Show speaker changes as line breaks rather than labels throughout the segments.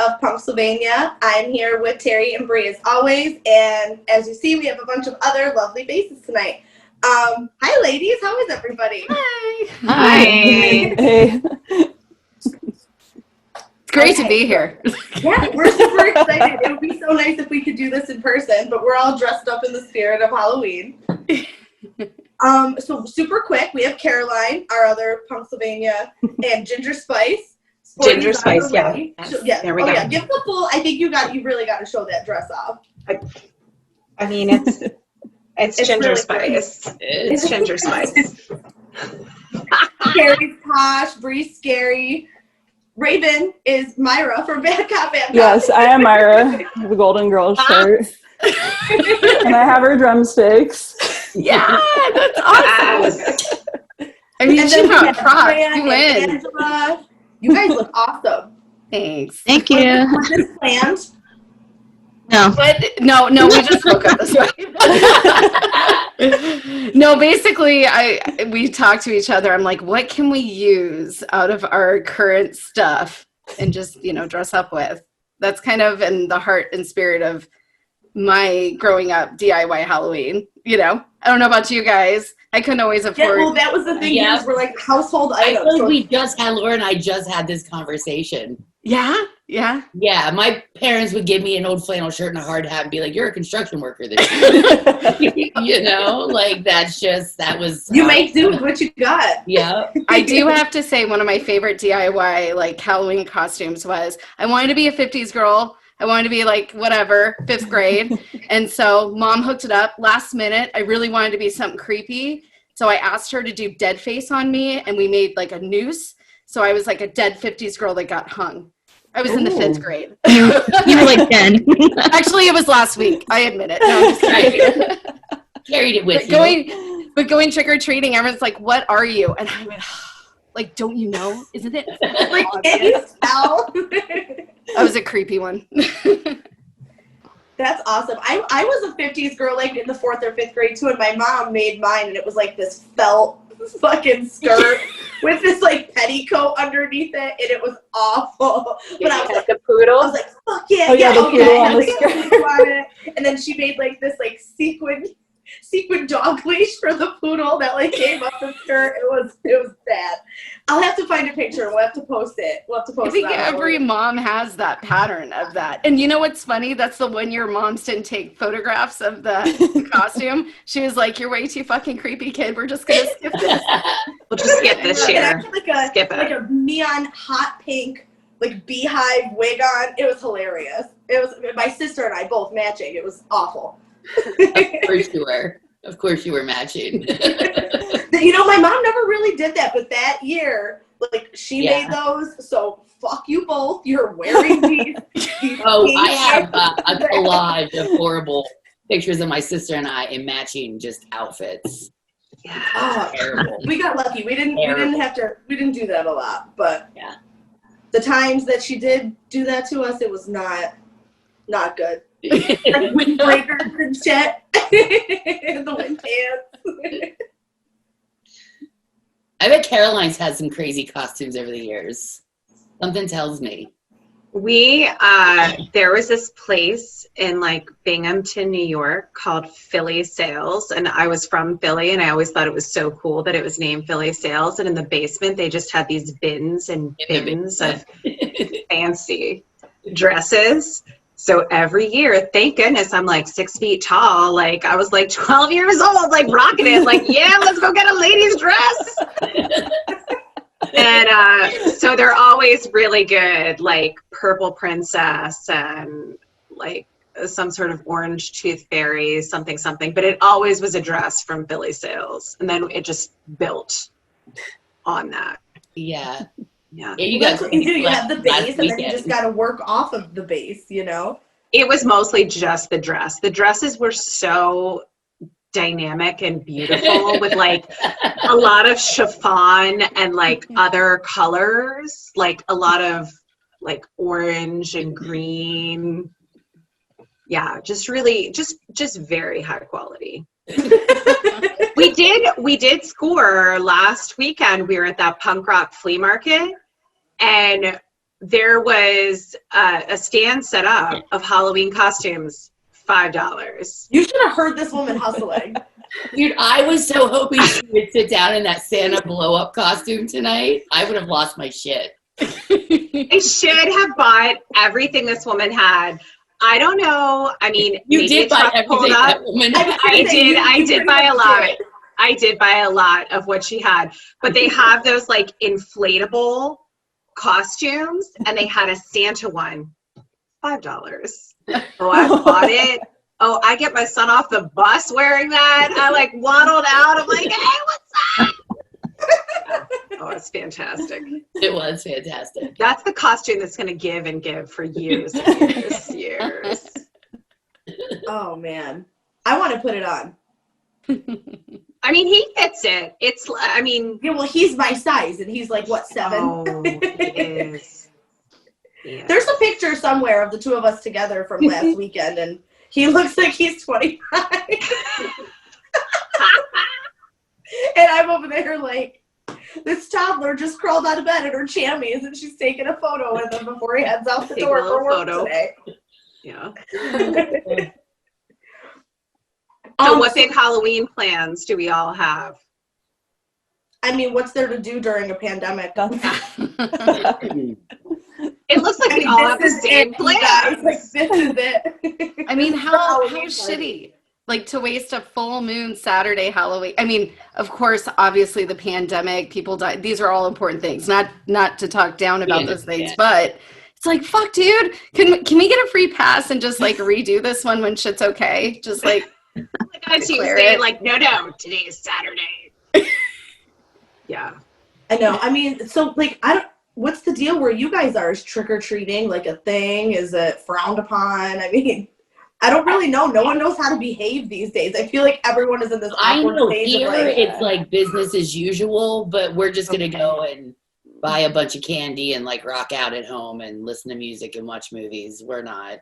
of Punksylvania. I'm here with Terry and Bree as always, and as you see, we have a bunch of other lovely faces tonight. Hi ladies, how is everybody?
Hi.
Hey.
It's great to be here.
Yeah, we're super excited. It would be so nice if we could do this in person, but we're all dressed up in the spirit of Halloween. So super quick, we have Caroline, our other Punksylvania, and Ginger Spice.
Ginger Spice, yeah.
Yeah.
There we go.
Yeah, give the full, I think you really got to show that dress off.
I mean, it's Ginger
really
Spice. It's Ginger Spice.
Carrie's Posh, Bree's Scary. Raven is Myra from Bad Cop, Bad Cop.
Yes, I am Myra, the Golden Girls shirt. And I have her drumsticks.
Yeah, that's awesome. I mean, she brought props. You win.
Angela. You guys look awesome.
Thanks.
Thank you.
Was this planned?
No.
But no, we just woke up this way. No, basically, we talked to each other. I'm like, what can we use out of our current stuff and just, dress up with? That's kind of in the heart and spirit of my growing up DIY Halloween. I don't know about you guys. I couldn't always afford.
Yeah, well, that was the thing.
Yeah.
We're like household items.
I feel like Laura and I just had this conversation.
Yeah.
Yeah, my parents would give me an old flannel shirt and a hard hat and be like, "You're a construction worker this year." That was.
You make do with what you got.
Yeah.
I do have to say one of my favorite DIY Halloween costumes was I wanted to be a 50s girl. I wanted to be whatever, 5th grade. And so mom hooked it up last minute. I really wanted to be something creepy. So I asked her to do dead face on me and we made a noose. So I was a dead 50s girl that got hung. I was in the 5th grade.
You were 10.
Actually, it was last week. I admit it. No, I'm just kidding.
Carried it with you.
But going trick-or-treating, everyone's like, what are you? And I went, don't you know? Isn't it?
Can you tell?
I was a creepy one.
That's awesome. I was a 50s girl in the 4th or 5th grade too, and my mom made mine, and it was this felt fucking skirt with this petticoat underneath it, and it was awful. But I was like
the poodle.
I was like, fuck yeah,
Oh, yeah, the poodle on the
skirt. And then she made this sequin dog leash for the poodle that came up the skirt. It was bad. I'll have to find a picture and we'll have to post it.
I think every mom has that pattern of that. And you know what's funny? That's the one year moms didn't take photographs of the costume. She was like, "You're way too fucking creepy, kid. We're just gonna skip this.
We'll just skip this year.
Skip it. A neon hot pink beehive wig on. It was hilarious. It was my sister and I both matching. It was awful.
Of course you were matching.
My mom never really did that, but that year, she made those. So fuck you both. You're wearing these.
I have a collage of horrible pictures of my sister and I in matching just outfits.
Yeah,
terrible.
We got lucky. We didn't do that a lot, but
yeah,
the times that she did do that to us, it was not good. Windbreakers and shit. The wind pants.
I bet Caroline's had some crazy costumes over the years. Something tells me.
There was this place in Binghamton, New York called Philly Sales, and I was from Philly, and I always thought it was so cool that it was named Philly Sales, and in the basement they just had these bins and bins of fancy dresses. So every year, thank goodness I'm 6 feet tall. I was 12 years old, rocking it. Yeah, let's go get a lady's dress. And so they're always really good, Purple Princess and some sort of orange tooth fairy, something. But it always was a dress from Philly Sales. And then it just built on that.
Yeah.
Yeah,
that's what you do. You have the base, and then you just got to work off of the base,
It was mostly just the dress. The dresses were so dynamic and beautiful with a lot of chiffon and other colors, a lot of orange and green. Yeah, just really, just very high quality. We did score last weekend. We were at that punk rock flea market. And there was a stand set up of Halloween costumes, $5.
You should have heard this woman hustling.
Dude, I was so hoping she would sit down in that Santa blow-up costume tonight. I would have lost my shit.
I should have bought everything this woman had. I don't know. I mean,
You
maybe
did
a
buy
truck pulled
everything
up.
that woman
I did buy a lot. I did buy a lot of what she had. But they have those like inflatable costumes, and they had a Santa one. $5. Oh, I bought it. Oh, I get my son off the bus wearing that. I like waddled out. I'm like, hey, what's up? Oh, it's fantastic.
It was fantastic.
That's the costume that's going to give and give for years and years.
Oh man, I want to put it on.
I mean, he fits it. It's, I mean.
Yeah, well, he's my size, and he's like, what, 7?
Oh, he is. Yeah.
There's a picture somewhere of the two of us together from last weekend, and he looks like he's 25. And I'm over there like, this toddler just crawled out of bed in her jammies, and she's taking a photo with him before he heads out the
Take a
door
little
for work
photo.
today.
Yeah. So what big Halloween plans do we all have?
I mean, what's there to do during a pandemic?
It looks like we all have the same plans.
Like, this is it.
I mean,
This is
how
the Halloween
shitty. Like, to waste a full moon Saturday Halloween. I mean, of course, obviously the pandemic, people died. These are all important things. Not to talk down about those things, but it's like, fuck, dude. Can we get a free pass and just like redo this one when shit's okay? Just like
On Tuesday, like, no, today is Saturday. Yeah.
I know. I mean, so like, what's the deal where you guys are? Is trick-or-treating like a thing? Is it frowned upon? I mean, I don't really know. No one knows how to behave these days. I feel like everyone is in this
I
awkward
know
stage
here
of like,
it's like business as usual, but we're just gonna go and buy a bunch of candy and like rock out at home and listen to music and watch movies. We're not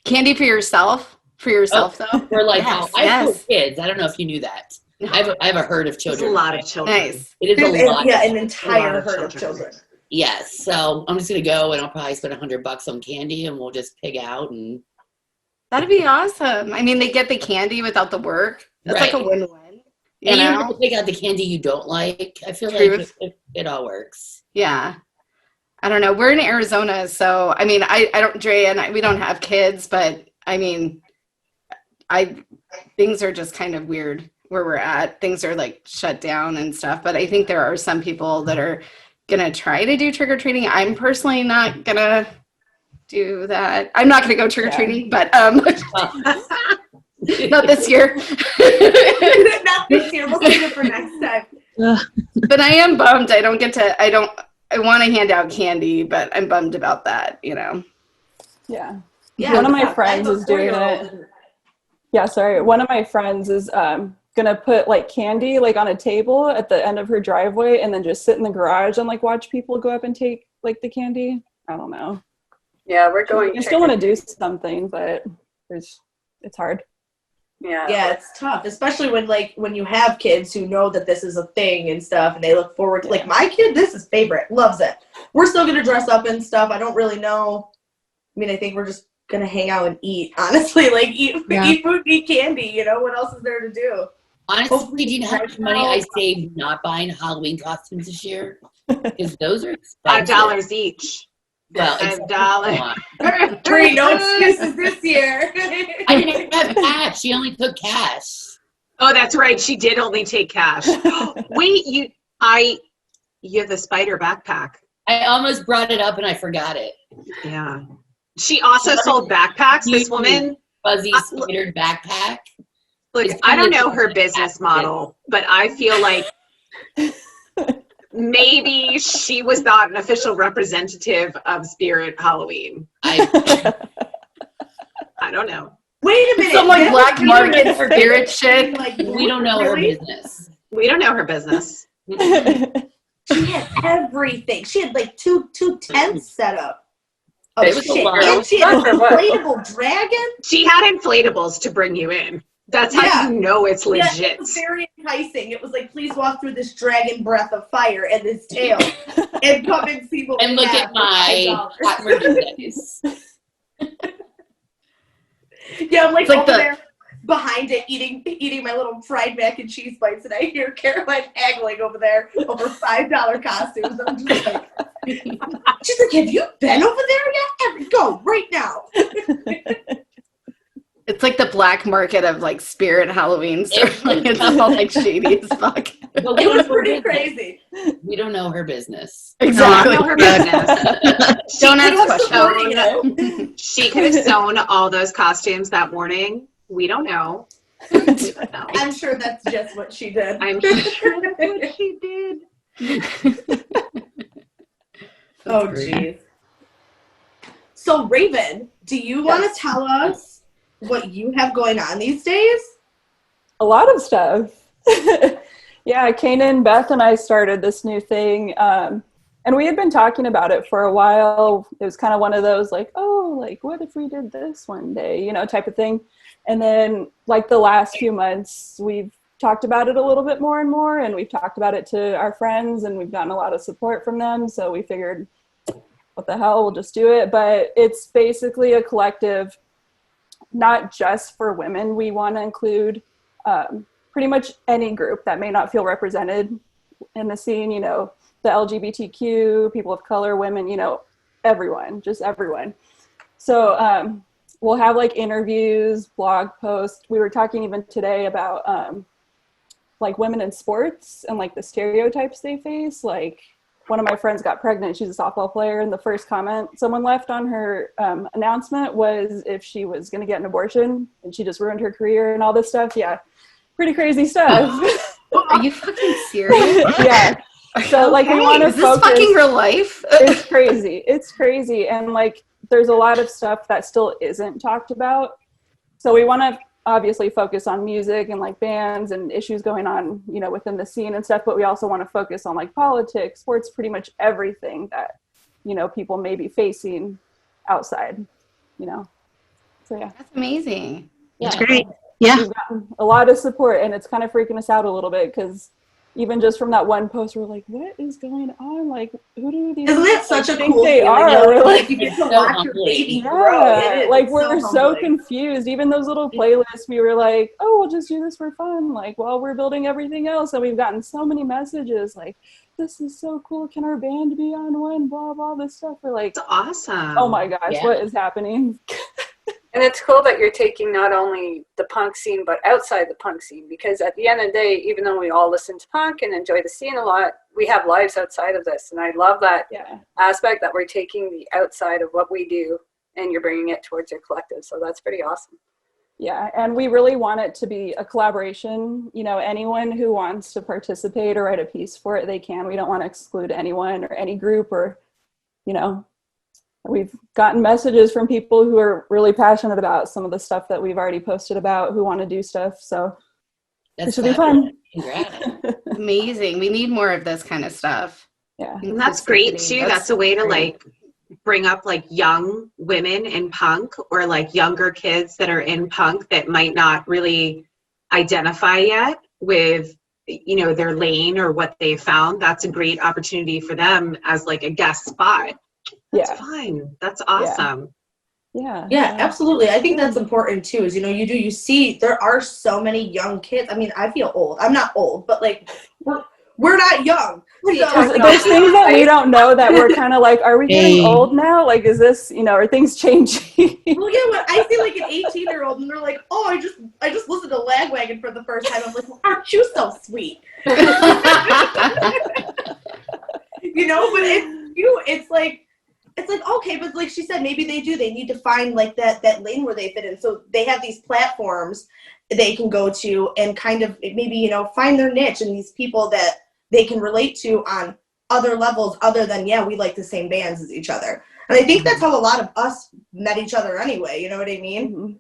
candy for yourself. For yourself, though.
We're like,
Yes,
I have
yes.
4 kids. I don't know if you knew that. I have a herd of
There's
children.
a lot of children.
Nice.
It is a lot.
yeah, an
A lot
entire
of
herd of
children.
children.
Yes. So I'm just gonna go and I'll probably spend $100 on candy and we'll just pig out and.
That'd be awesome. I mean, they get the candy without the work. That's like a
Right.
win-win. You
And you don't
know?
have to pick out the candy you don't like. I feel
Truth.
like it all works.
Yeah. I don't know. We're in Arizona, so I mean, I don't, Dre and we don't have kids, but I mean, things are just kind of weird where we're at. Things are like shut down and stuff, but I think there are some people that are gonna try to do trick-or-treating. I'm personally not gonna do that. I'm not gonna go trick-or-treating, but not this year.
Not this year. We'll save it for next time.
But I am bummed. I want to hand out candy, but I'm bummed about that, you know.
Yeah.
Yeah,
One of
I
my
have
friends
a
is doing
4-year-old.
it. Yeah, sorry. One of my friends is gonna put like candy like on a table at the end of her driveway and then just sit in the garage and like watch people go up and take like the candy. I don't know.
Yeah, we're going.
I still want to do something, but it's hard.
Yeah, it's tough, especially when you have kids who know that this is a thing and stuff, and they look forward to like my kid. This is favorite, loves it. We're still gonna dress up and stuff. I don't really know. I mean, I think we're just gonna hang out and eat. Honestly, like eat food, eat candy. You know what else is there to do?
Honestly, do you know how much money I saved not buying Halloween costumes this year? Because those are expensive.
$5 each.
Well,
$5.
Three, no excuses this year.
I didn't have cash. She only took cash.
Oh, that's right. She did only take cash. Wait, you have the spider backpack.
I almost brought it up and I forgot it.
Yeah. She also sold backpacks. This woman,
Fuzzy spidered backpack.
look, I don't know her business model, but I feel like maybe she was not an official representative of Spirit Halloween.
I
don't know.
Wait a minute.
Some like
That
black
was
market
weird.
spirit shit.
Like,
we don't know her
really?
business.
We don't know her business.
She had everything. She had like two tents set up. Oh
It was a
shit!
lot.
And she had an inflatable dragon.
She had inflatables to bring you in. That's how you know it's legit.
Yeah, it was very enticing. It was like, please walk through this dragon breath of fire and this tail and come and see what
And
we
look
have
at my hot merchandise.
Yeah, I'm like
It's like
over
the-
there behind it eating my little fried mac and cheese bites, and I hear Caroline haggling over there over $5 costumes. I'm just like, she's like, have you been over there yet? Go right now.
It's like the black market of like spirit Halloween. So it's all like shady as fuck.
But
It
we
was
don't know her
pretty
business.
crazy.
We don't know her business.
Exactly.
Know her business.
Don't ask
Who's
questions.
supporting it?
She could have sewn all those costumes that morning. We don't know. No.
I'm sure that's just what she did.
I'm sure that's what she did.
Oh,
great.
geez. So, Raven, do you want to tell us what you have going on these days?
A lot of stuff. Yeah, Kanan, Beth, and I started this new thing. And we had been talking about it for a while. It was kind of one of those like, oh, like, what if we did this one day, you know, type of thing. And then like the last few months, we've talked about it a little bit more and more. And we've talked about it to our friends and we've gotten a lot of support from them. So we figured, what the hell, we'll just do it. But it's basically a collective, not just for women. We want to include pretty much any group that may not feel represented in the scene, you know, the LGBTQ, people of color, women, you know, everyone, just everyone. So we'll have like interviews, blog posts. We were talking even today about like women in sports and like the stereotypes they face. Like one of my friends got pregnant. She's a softball player. And the first comment someone left on her announcement was if she was going to get an abortion and she just ruined her career and all this stuff. Yeah. Pretty crazy stuff.
Are you fucking serious?
Yeah. So like we want to
Is this
focus.
fucking real life?
It's crazy. It's crazy. And like there's a lot of stuff that still isn't talked about. So we want to obviously focus on music and like bands and issues going on, you know, within the scene and stuff, but we also want to focus on like politics, sports, pretty much everything that, you know, people may be facing outside, you know. So yeah.
That's amazing.
That's great. Yeah.
We've gotten a lot of support and it's kind of freaking us out a little bit because even just from that one post, we're like, what is going on? Like, who do these
Isn't it
people
such a
think
cool
they
feeling?
are?
You know,
We're
like you get to
so
watch your
humbling.
baby grow.
yeah,
It is.
like
It's
we're so
humbling.
confused. Even those little playlists, we were like, oh, we'll just do this for fun. Like, while we're building everything else. And we've gotten so many messages like, this is so cool. Can our band be on one? Blah, blah, this stuff. We're like,
It's awesome.
oh my gosh,
Yeah.
what is happening?
And it's cool that you're taking not only the punk scene, but outside the punk scene, because at the end of the day, even though we all listen to punk and enjoy the scene a lot, we have lives outside of this. And I love that
Yeah.
aspect that we're taking the outside of what we do and you're bringing it towards your collective. So that's pretty awesome.
Yeah, and we really want it to be a collaboration. You know, anyone who wants to participate or write a piece for it, they can. We don't want to exclude anyone or any group or, you know, we've gotten messages from people who are really passionate about some of the stuff that we've already posted about, who want to do stuff. So it should be fun.
Congrats.
Amazing. We need more of this kind of stuff.
Yeah.
And that's great too. That's a way to like bring up like young women in punk or like younger kids that are in punk that might not really identify yet with, you know, their lane or what they found. That's a great opportunity for them as like a guest spot. That's
Yeah.
fine. That's awesome.
Yeah.
Yeah, absolutely. I think that's important too, is, you see there are so many young kids. I mean, I feel old. I'm not old, but like we're not young. So,
There's things that we don't know that we're kind of like, are we getting
Hey.
old now? Like, is this, you know, are things changing?
well, yeah, when I see like an 18-year-old and they're like, oh, I just listened to Lagwagon for the first time. I'm like, well, aren't you so sweet? But it's like, okay, but like she said, maybe they need to find like that lane where they fit in. So they have these platforms they can go to and kind of maybe, find their niche and these people that they can relate to on other levels other than, we like the same bands as each other. And I think that's how a lot of us met each other anyway. You know what I mean?
Mhm.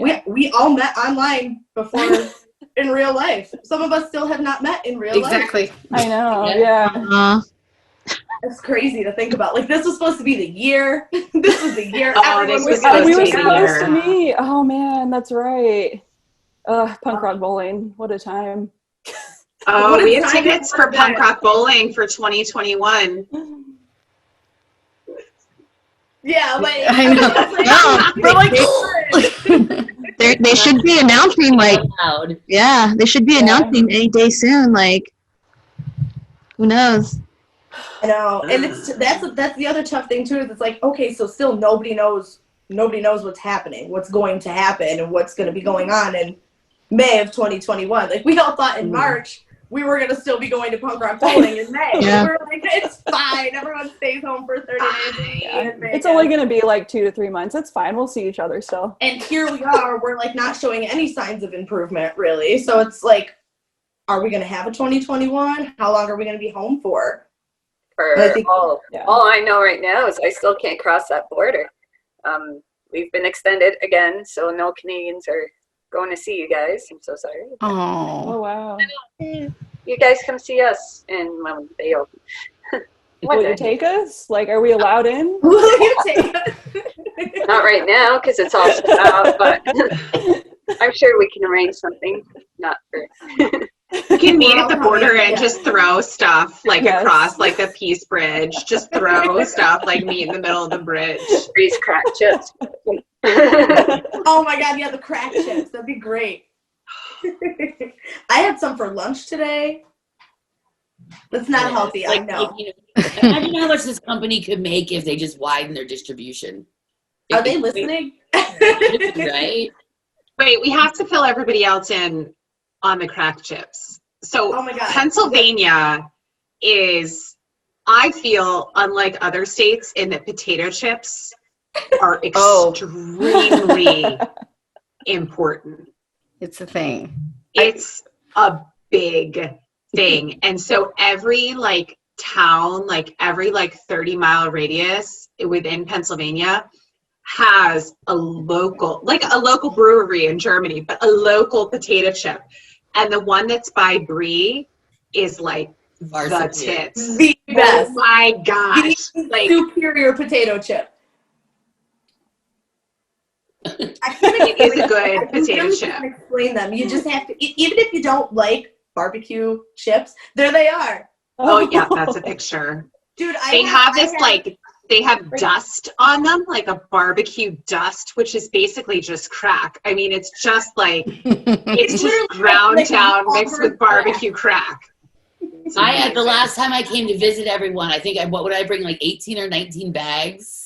Yeah.
We all met online before in real life. Some of us still have not met in real life.
Exactly.
I know.
Yeah.
Yeah.
It's crazy to think about. Like, this was supposed to be the year. This was the year.
Oh,
Everyone
this was
was
supposed
We
to
were
be the
supposed
year.
to meet. Oh man, that's right. Punk rock bowling. What a time.
Oh,
What
we
a
have
time
tickets
to
for
forget.
punk rock bowling for 2021.
Yeah, like
I know. We're like,
They should be announcing like,
Loud.
yeah, they should be
Yeah.
announcing any day soon. Like, who knows?
I know, and that's the other tough thing too. Is it's like, okay, so still nobody knows what's happening, what's going to happen, and what's going to be going on in May of 2021. Like we all thought in March we were going to still be going to punk rock bowling in May.
Yeah.
We were like, it's fine. Everyone stays home for 30 days.
Yeah. It's only going to be like 2 to 3 months. It's fine. We'll see each other still.
And here we are. We're like not showing any signs of improvement, really. So it's like, are we going to have a 2021? How long are we going to be home for? I think-
All I know right now is I still can't cross that border. We've been extended again, so no Canadians are going to see you guys. I'm so sorry.
oh,
Oh, wow.
You guys come see us, and when they open.
Will you take us? Like, are we allowed in?
Will you take us?
Not right now because it's all sold out, but I'm sure we can arrange something. Not for.
You can meet at the border and
Yeah.
just throw stuff like
Yes.
across like the Peace Bridge. Just throw stuff like meet in the middle of the bridge.
Freeze crack chips.
Oh my god, yeah, the crack chips. That'd be great. I had some for lunch today. That's not healthy, I know.
Like, you know, imagine how much this company could make if they just widen their distribution.
Are they listening?
Right?
Wait, we have to fill everybody else in on the crack chips. So
Oh my god.
Pennsylvania is, I feel, unlike other states in that potato chips are extremely important.
it's a thing.
It's a big thing. And so every like town, like every like 30-mile radius within Pennsylvania has a local brewery in Germany, but a local potato chip. And the one that's by Brie is like the
Varsity.
tits.
The best.
Oh my gosh.
The
Like,
superior potato chip.
it is a good potato
really
chip.
can't explain them. You just have to, even if you don't like barbecue chips, there they are.
Oh yeah, that's a picture.
Dude,
They have dust on them, like a barbecue dust, which is basically just crack. I mean, it's just like, it's just
literally
ground
like
down mixed
covered
with barbecue crack.
The last time I came to visit everyone, I think what would I bring, like 18 or 19 bags?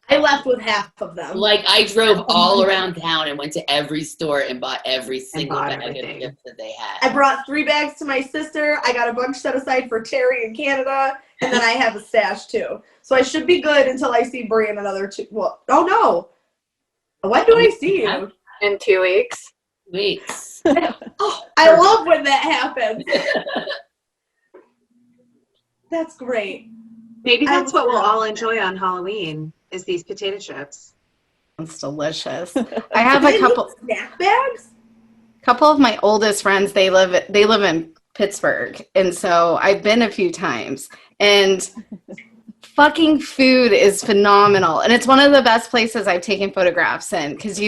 I left with half of them.
Like I drove all around town and went to every store and bought every single
bought
bag
everything.
of chips that they had.
I brought 3 bags to my sister. I got a bunch set aside for Terry in Canada, and then I have a stash too. So I should be good until I see Brie in another 2. Well, oh no. When do I see you?
In 2 weeks.
Weeks.
Oh, I love when that happens. That's great.
Maybe that's what we'll all enjoy on Halloween, is these potato chips.
It's delicious. I have
Do
a
they
couple
make snack bags?
of my oldest friends. They live in Pittsburgh, and so I've been a few times. And fucking food is phenomenal, and it's one of the best places I've taken photographs in. Because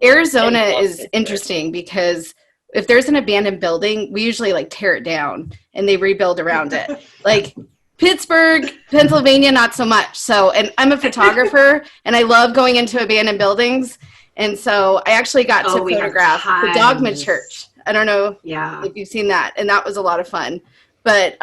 Arizona
I love
is
Pittsburgh.
interesting because if there's an abandoned building, we usually like tear it down and they rebuild around it. Like Pittsburgh, Pennsylvania, not so much. So, and I'm a photographer and I love going into abandoned buildings. And so I actually got to
we have
photograph the Dogma
tons.
Church. I don't know
Yeah.
if you've seen that. And that was a lot of fun. But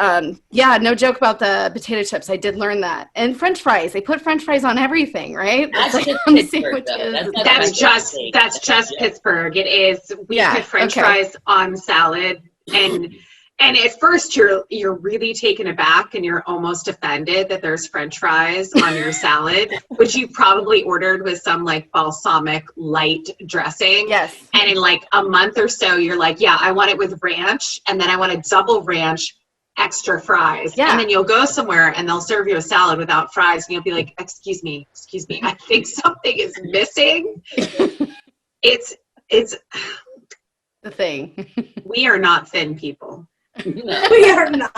yeah, no joke about the potato chips. I did learn that. And French fries. They put French fries on everything, right?
That's
It's
just
on the
Pittsburgh, though.
sandwiches.
That's not
That's just Pittsburgh. It is. We
Yeah,
put French
okay.
fries on salad, and at first you're really taken aback and you're almost offended that there's French fries on your salad, which you probably ordered with some like balsamic light dressing.
Yes.
And in like a month or so, you're like, yeah, I want it with ranch, and then I want a double ranch, extra fries.
Yeah.
And then you'll go somewhere and they'll serve you a salad without fries, and you'll be like, excuse me, I think something is missing. It's
The thing.
we are not thin people.
No.
We are not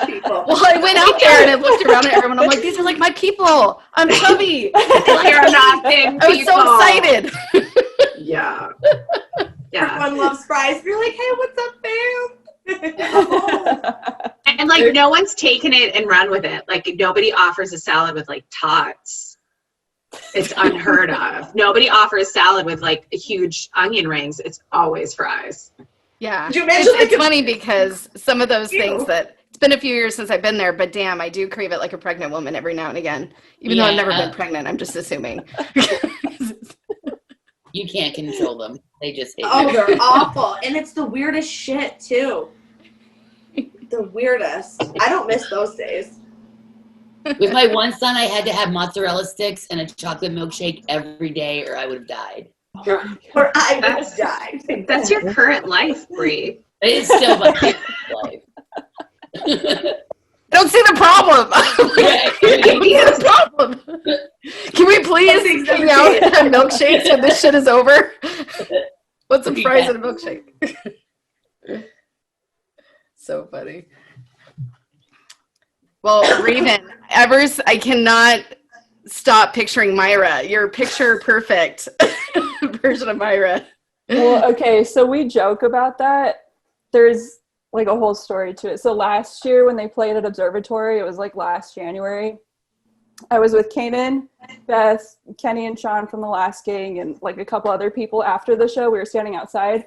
people.
Well, I went out there and I looked around at everyone. I'm like, these are like my people. I'm chubby.
We are not thin
I was
people.
so excited.
Yeah.
Everyone everyone loves fries. You're like, hey, what's up, fam?
And like no one's taken it and run with it. Like nobody offers a salad with like tots. It's unheard of. Nobody offers salad with like huge onion rings. It's always fries.
Yeah.
Could you imagine,
It's funny because some of those things that it's been a few years since I've been there, but damn, I do crave it like a pregnant woman every now and again. Even though I've never been pregnant, I'm just assuming.
You can't control them. They just hate
Oh,
you.
they're awful. And it's the weirdest shit, too. The weirdest. I don't miss those days.
With my one son, I had to have mozzarella sticks and a chocolate milkshake every day, or I would have died.
Or I would have died.
That's your current life, Bree.
It's still my life.
Don't see the problem. Don't see the problem. Can we please hang out and have milkshakes when this shit is over? What's some fries and a milkshake? So funny. Well, Raven, Evers, I cannot stop picturing Myra. You're picture perfect version of Myra.
Well, okay, so we joke about that. There's like a whole story to it. So last year when they played at Observatory, it was like last January, I was with Kanan, Beth, Kenny, and Sean from the Last Gang, and like a couple other people after the show. We were standing outside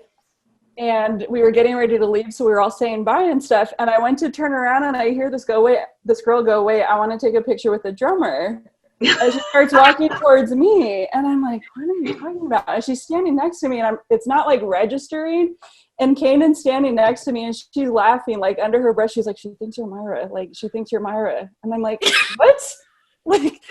and we were getting ready to leave, so we were all saying bye and stuff. And I went to turn around and I hear this girl go, wait, I want to take a picture with the drummer. And she starts walking towards me, and I'm like, what are you talking about? And she's standing next to me, and it's not like registering. And Kanan's standing next to me, and she's laughing, like under her breath. She's like, she thinks you're Myra. Like, she thinks you're Myra. And I'm like, what? like,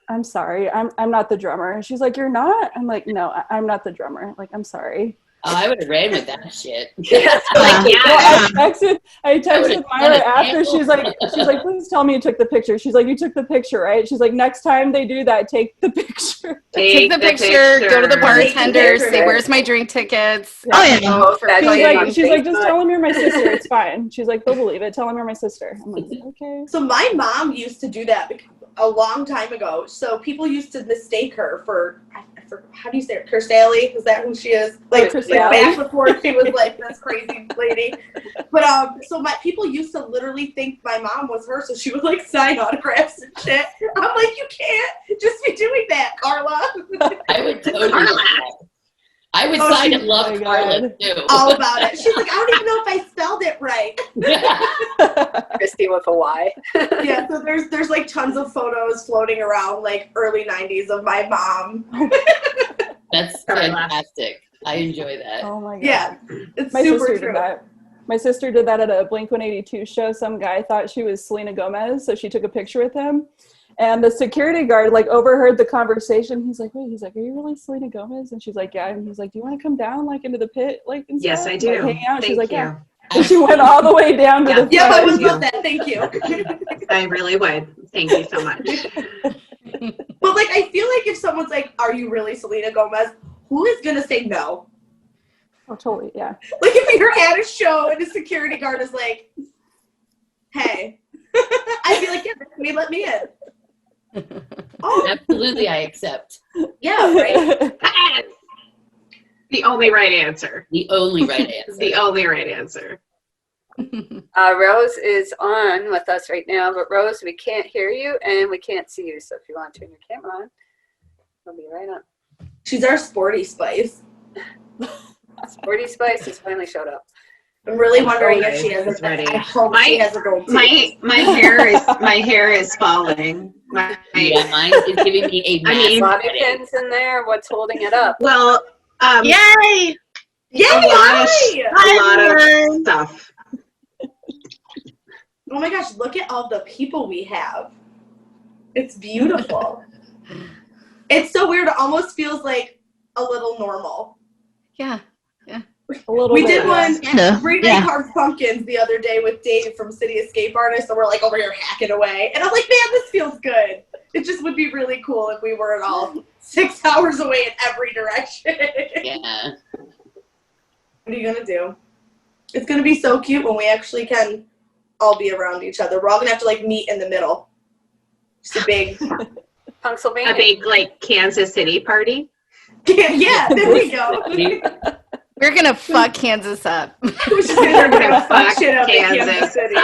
I'm sorry. I'm not the drummer. And she's like, you're not? I'm like, no, I'm not the drummer. Like, I'm sorry.
Oh, I would have ran with that shit.
Like, yeah.
Well, I texted Myra after. She's like, please tell me you took the picture. She's like, you took the picture, right? She's like, next time they do that, take the picture.
Take the picture, go to the bartender, say, where's my drink tickets?
Oh, yeah.
She's like, just tell them you're my sister. It's fine. She's like, they'll believe it. Tell them you're my sister. I'm like, okay.
So my mom used to do that a long time ago. So people used to mistake her for how do you say it? Kerstally? Is that who she is? Like back before she was like this crazy lady. But so people used to literally think my mom was her, so she would like sign autographs and shit. I'm like, you can't just be doing that, Carla.
I would totally do that. I would sign and love Carla too.
All about it. She's like, I don't even know if I spelled it right.
Christy with a Y.
Yeah, so there's like tons of photos floating around like early 90s of my mom.
That's fantastic. I enjoy that.
Oh my god.
Yeah, it's
My
super
sister
true.
did that. My sister did that at a Blink-182 show. Some guy thought she was Selena Gomez, so she took a picture with him. And the security guard like overheard the conversation. He's like, wait, are you really Selena Gomez? And she's like, yeah. And he's like, do you want to come down like into the pit? Like, and
Yes,
stuff?
I do.
Like, hang out? She's like,
you.
yeah. And she went all the way down to the
Yeah, I
front.
would love that. Thank you.
I really would. Thank you so much.
But like, I feel like if someone's like, are you really Selena Gomez? Who is going to say no?
Oh, totally, yeah.
Like if you're at a show and the security guard is like, hey, I'd be like, yeah, let me in. Oh,
Absolutely, I accept.
yeah, right.
The only right answer.
The only right answer.
The only right answer.
Rose is on with us right now, but Rose, we can't hear you and we can't see you. So if you want to turn your camera on, we'll be right on.
She's our sporty spice.
Sporty Spice has finally showed up.
I'm really wondering if she has
ready.
I hope she has a gold tooth.
My hair is falling.
Yeah, mine is giving me a massive
Bobby
headache.
pins in there. What's holding it up?
Well,
Yay!
Yay!
a lot of stuff.
Oh my gosh, look at all the people we have. It's beautiful. It's so weird. It almost feels like a little normal.
Yeah.
A little
We
bit,
did one.
Kinda,
We
yeah.
carved pumpkins the other day with Dave from City Escape Artists, and we're like over here hacking away. And I'm like, man, this feels good. It just would be really cool if we weren't all 6 hours away in every direction.
Yeah.
What are you gonna do? It's gonna be so cute when we actually can all be around each other. We're all gonna have to like meet in the middle. Just a big,
Punksylvania.
A big like Kansas City party.
yeah. There we go.
We're gonna fuck Kansas up.
Who's just gonna fuck shit up in
Kansas.
Kansas City?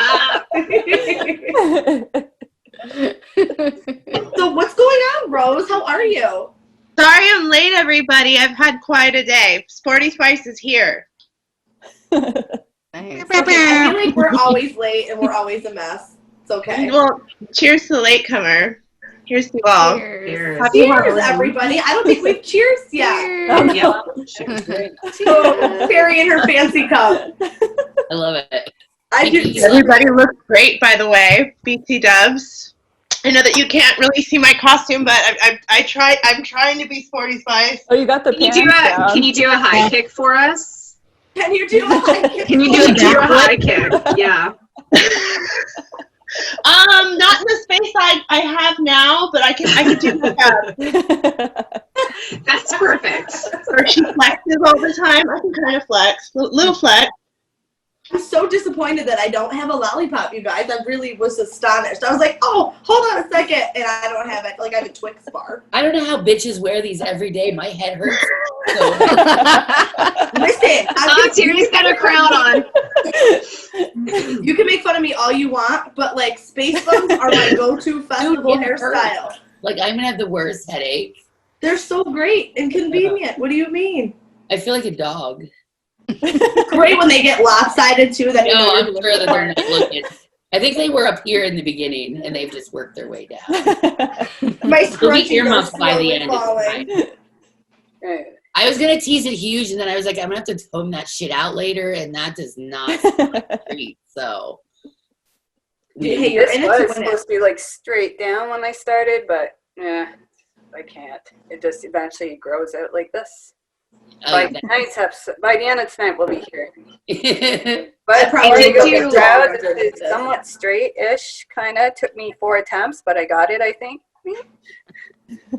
So what's going on, Rose? How are you?
Sorry I'm late, everybody. I've had quite a day. Sporty Spice is here.
Nice.
Okay, I feel like we're always late and we're always a mess. It's okay.
Well, cheers to the latecomer. Here's to you all.
Cheers.
Happy
Cheers,
Halloween.
everybody. I don't think we've cheers yet.
Cheers.
Yeah.
So, Carrie in her fancy cup.
I love it.
I do.
Everybody looks great, by the way. BT Dubs. I know that you can't really see my costume, but I'm trying to be Sporty Spice.
Oh, you got the pants down.
Can you do a high kick for us?
Can you do a high kick?
Can you do a high kick? Yeah.
Not in the space I have now, but I can do that.
That's perfect.
Or she flexes all the time. I can kind of flex, little flex.
I'm so disappointed that I don't have a lollipop, you guys. I really was astonished. I was like, oh, hold on a second, and I don't have it. Like, I have a Twix bar.
I don't know how bitches wear these every day. My head hurts. So.
Listen,
Terry's got a crown on.
You can make fun of me all you want, but, like, space buns are my go-to festival
Dude, it
hairstyle.
hurts. Like, I'm going to have the worst headache.
They're so great and convenient. What do you mean?
I feel like a dog.
Great when they get lopsided, too. That
No, I'm sure that they're not looking. I think they were up here in the beginning, and they've just worked their way down.
My
They'll be
scrunchies are
earmuffs by the
slowly
end. It's
falling.
fine.
Right.
I was going to tease it huge, and then I was like, I'm going to have to comb that shit out later, and that does not treat, so.
Hey, you're
This
in it
was
to win
supposed
it.
to be like straight down when I started, but yeah, I can't. It just eventually grows out like this. By the end of tonight, we'll be here. But
probably
I
go
did
get
proud.
dogs or
It's
this.
somewhat straight-ish, kind of. Took me 4 attempts, but I got it, I think.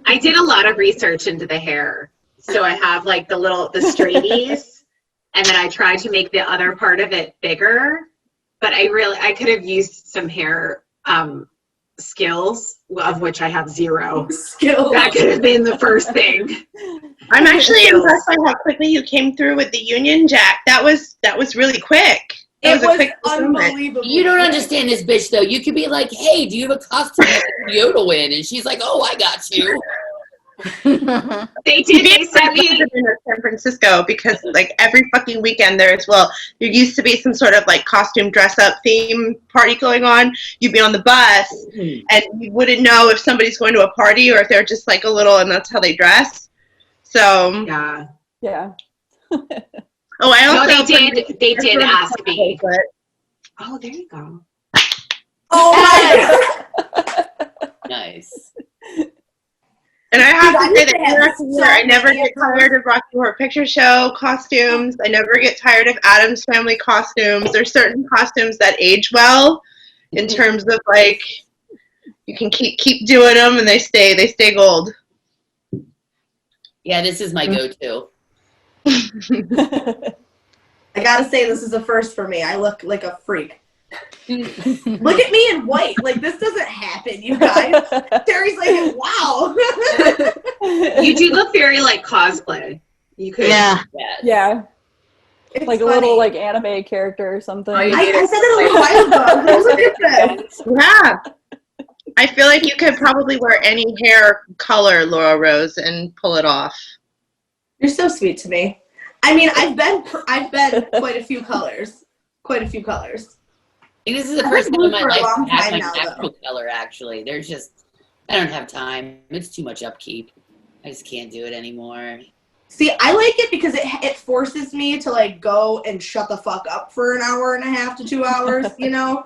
I did a lot of research into the hair. So I have like the straighties, and then I tried to make the other part of it bigger. But I could have used some hair skills, of which I have 0.
Skills.
That could have been the first thing.
I'm actually impressed by how quickly you came through with the Union Jack. That was really quick.
It
a
was
quick movement.
unbelievable.
You don't understand this bitch, though. You could be like, hey, do you have a costume that Yoda win? And she's like, oh, I got you.
They sent me.
In San Francisco because like every fucking weekend there there used to be some sort of like costume dress up theme party going on. You'd be on the bus and you wouldn't know if somebody's going to a party or if they're just like a little and that's how they dress. So
Yeah.
Yeah.
oh, I also
they did ask me.
But
Oh, there you go.
Oh my
Nice.
and I have
Dude,
to say
I
that
used to
year
have
after
so
year, I never
many
get
of those.
tired of Rocky Horror Picture Show costumes. I never get tired of Addams Family costumes. There's certain costumes that age well in terms of like you can keep doing them and they stay gold.
Yeah, this is my go-to.
I gotta say, this is a first for me. I look like a freak. Look at me in white. Like, this doesn't happen, you guys. Terry's like, wow.
You do look very like cosplay. You could.
Yeah.
Yes.
Yeah.
It's
Like a
funny.
little like anime character or something.
I said that a little while ago. Look at this.
Yeah. I feel like you could probably wear any hair color, Laura Rose, and pull it off.
You're so sweet to me. I mean, I've been quite a few colors. Quite a few colors.
I think this is the
I've
first
been
time in my
blue for a
life
long
to have
time
my
now,
natural color, actually. There's just, I don't have time. It's too much upkeep. I just can't do it anymore.
See, I like it because it forces me to like go and shut the fuck up for an hour and a half to 2 hours, you know?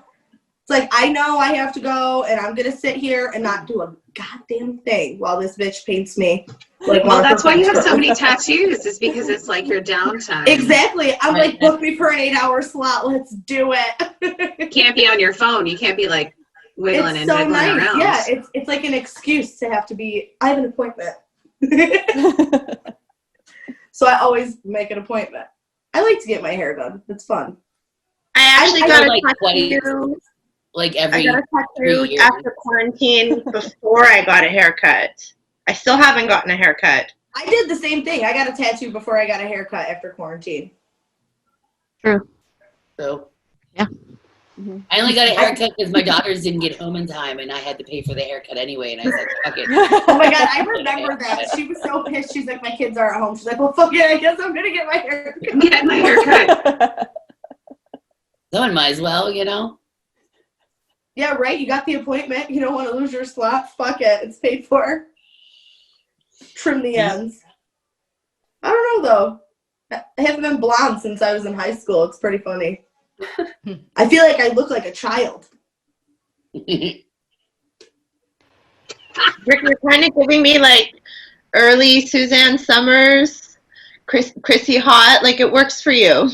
It's like, I know I have to go and I'm going to sit here and not do a goddamn thing while this bitch paints me. Like,
Well,
one of
that's
her
why you have so
pictures.
many tattoos. Is because it's like your downtime.
Exactly. I'm
Right.
like, book me for an 8-hour slot. Let's do it.
You can't be on your phone. You can't be like wiggling
It's
and
so
wiggling
nice.
around.
Yeah, it's like an excuse to have to be, I have an appointment. So I always make an appointment. I like to get my hair done. It's fun.
I actually
I
got a
like
tattoo.
Like
I
every
got a
3
tattoo
years.
after quarantine before I got a haircut. I still haven't gotten a haircut.
I did the same thing. I got a tattoo before I got a haircut after quarantine.
True.
So
Yeah.
Mhm.
I only got a haircut because my daughters didn't get home in time, and I had to pay for the haircut anyway. And I was like, "Fuck it."
Oh my god, I remember that. She was so pissed. She's like, my kids are at home. She's like, well, fuck it. I guess I'm gonna get my haircut.
Get my haircut.
Someone might as well, you know.
Yeah, right. You got the appointment. You don't want to lose your slot. Fuck it. It's paid for. Trim the ends. I don't know though. I haven't been blonde since I was in high school. It's pretty funny. I feel like I look like a child.
Rick, you're kind of giving me like early Suzanne Summers, Chrissy Hot. Like it works for you.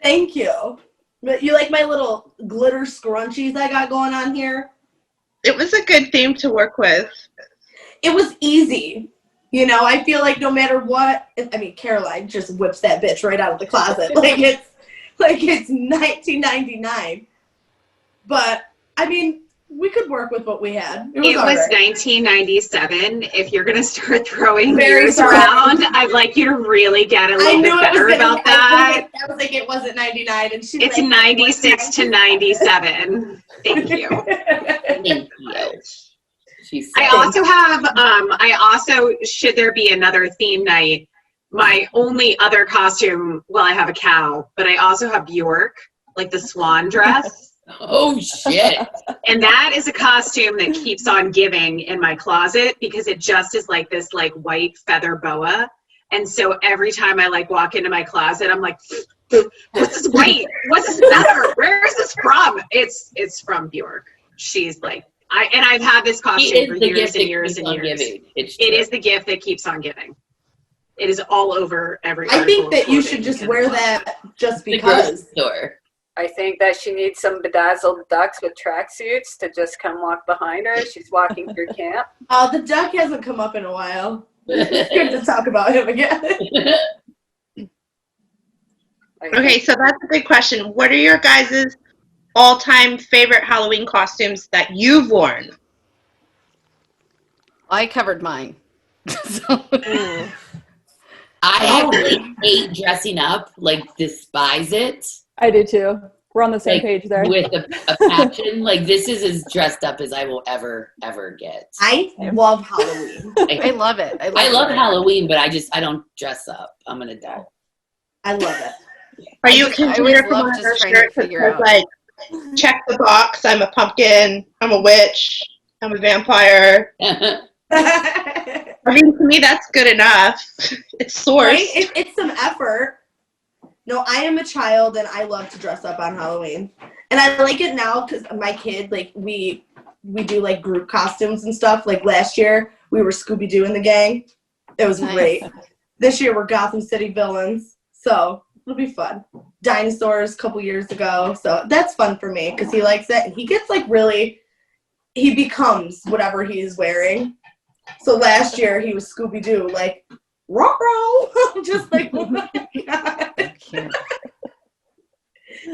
Thank you. But you like my little glitter scrunchies I got going on here?
It was a good theme to work with.
It was easy. You know, I feel like no matter what, I mean, Caroline just whips that bitch right out of the closet. Like it's 1999. But, I mean, we could work with what we had. It was,
It was
all right.
1997. If you're gonna start throwing
Very
years
sorry.
around, I'd like you to really get a
I
little
knew
bit
it was
better
gonna,
about that.
I was like, it wasn't 99. And she's
It's
like,
96 to 97. Thank you.
Thank you. She said.
I also, should there be another theme night, my only other costume, well, I have a cow, but I also have Bjork, like the swan dress.
Oh shit!
And that is a costume that keeps on giving in my closet because it just is like this like white feather boa. And so every time I like walk into my closet, I'm like, what's this white? What's this feather? Where is this from? It's from Bjork. She's like, I've had this costume for years and years and years. It is the gift that keeps on giving. It is all over every
I think
article
that
of
you
clothing
should just
in
wear
the closet.
that just
The grocery
because.
store.
I think that she needs some bedazzled ducks with tracksuits to just come walk behind her. She's walking through camp.
The duck hasn't come up in a while. It's good to talk about him again.
Okay, so that's a good question. What are your guys' all-time favorite Halloween costumes that you've worn?
I covered mine. So,
I actually hate dressing up, like despise it.
I do too. We're on the same
Like,
page there.
with a passion. Like this is as dressed up as I will ever get.
I love Halloween.
I love it.
I love Halloween, but I don't dress up. I'm an adult.
I love it.
Are you
I
a
always
contender for
love
one of
just
our
trying to
shirts that
figure
says,
out.
like, check the box, I'm a pumpkin, I'm a witch, I'm a vampire? I mean, to me, that's good enough. It's sourced.
Right? It's some effort. No, I am a child and I love to dress up on Halloween. And I like it now because my kid, like, we do, like, group costumes and stuff. Like, last year, we were Scooby-Doo in the gang. It was
Nice.
great. This year, we're Gotham City villains. So, it'll be fun. Dinosaurs a couple years ago. So, that's fun for me because he likes it. And he gets, like, he becomes whatever he's wearing. So, last year, he was Scooby-Doo, like, ruh-roh. Just like, oh my God.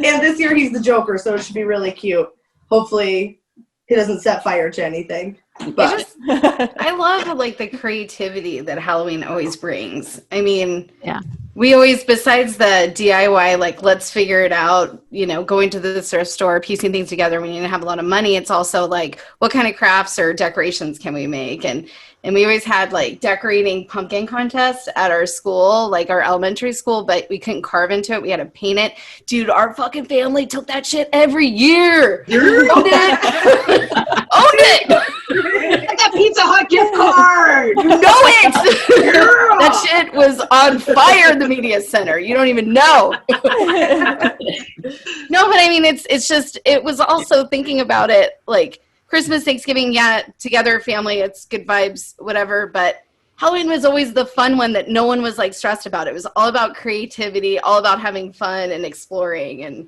And this year he's the Joker, so it should be really cute. Hopefully he doesn't set fire to anything. But
I love like the creativity that Halloween always brings. I mean,
Yeah.
we always, besides the DIY, like let's figure it out, going to the thrift store, piecing things together when you didn't have a lot of money. It's also like, what kind of crafts or decorations can we make? And we always had like decorating pumpkin contests at our school, like our elementary school, but we couldn't carve into it. We had to paint it. Dude, our fucking family took that shit every year. Owned it. Owned it.
Get that Pizza Hut gift card!
You know it. That shit was on fire in the media center. You don't even know. No, but I mean, it's just, it was also thinking about it like Christmas, Thanksgiving, yeah, together, family, it's good vibes, whatever. But Halloween was always the fun one that no one was like stressed about. It was all about creativity, all about having fun and exploring. And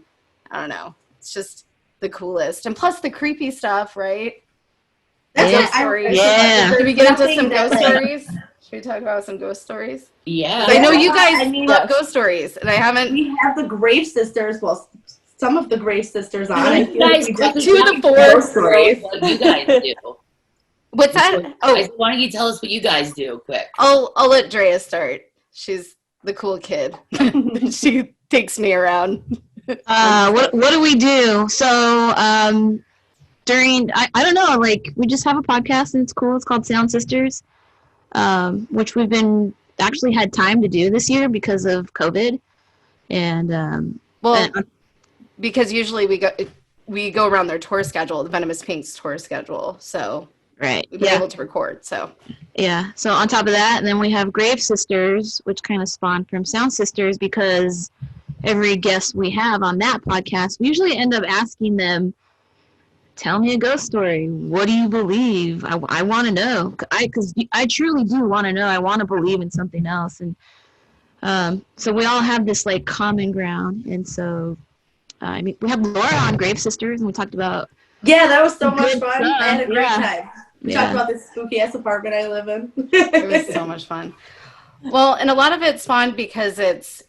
I don't know, it's just the coolest. And plus the creepy stuff, right?
that's
Yeah.
what I
Stories.
Yeah.
Should we get into
Nothing
some
that,
ghost
like-
stories? Should we talk about some ghost stories?
Yeah.
I know you guys
I mean,
love ghost stories, and I haven't.
We have the Grave Sisters. Well, some of the Grave Sisters on. I
You
feel like
guys
we
quickly
just
to the
tell me
four
ghost stories like you guys do.
What's that? Oh,
Why don't you tell us what you guys do, quick?
I'll let Drea start. She's the cool kid. She takes me around.
What do we do? So during I don't know, like we just have a podcast and it's cool. It's called Sound Sisters, which we've been actually had time to do this year because of COVID. And
because usually we go around their tour schedule, the Venomous Pink's tour schedule. So
right,
we've been able to record. So
yeah. So on top of that, and then we have Grave Sisters, which kind of spawned from Sound Sisters because every guest we have on that podcast, we usually end up asking them, tell me a ghost story. What do you believe? I want to know. Because I truly do want to know. I want to believe in something else. And so we all have this like common ground. And so I mean, we have Laura on Grave Sisters, and we talked about.
Yeah, that was so much
good
fun.
stuff.
I had a great
Yeah.
time. We talked about this spooky ass apartment I live in.
it was so much fun. Well, and a lot of it spawned because it's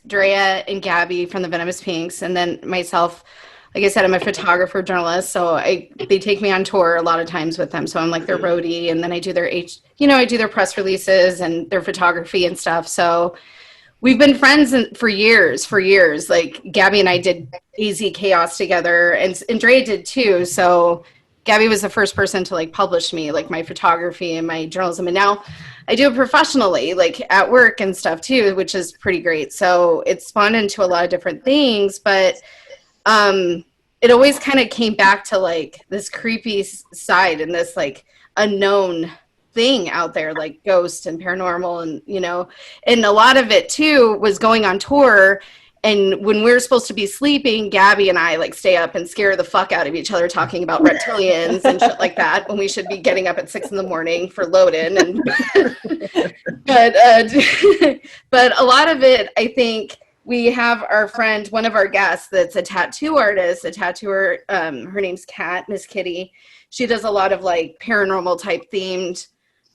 Drea and Gabby from the Venomous Pinks, and then myself. Like I said, I'm a photographer journalist, so they take me on tour a lot of times with them. So I'm like their roadie, and then I do their press releases and their photography and stuff. So we've been friends for years. Like Gabby and I did AZ Chaos together, and Drea did too. So Gabby was the first person to like publish me, like my photography and my journalism, and now I do it professionally, like at work and stuff too, which is pretty great. So it spawned into a lot of different things, but it always kind of came back to like this creepy side and this like unknown thing out there, like ghosts and paranormal, and a lot of it too was going on tour. And when we were supposed to be sleeping, Gabby and I like stay up and scare the fuck out of each other talking about reptilians and shit like that when we should be getting up at 6 a.m. for load-in. And but a lot of it, I think, we have our friend, one of our guests that's a tattoo artist, a tattooer. Her name's Kat, Miss Kitty. She does a lot of like paranormal type themed,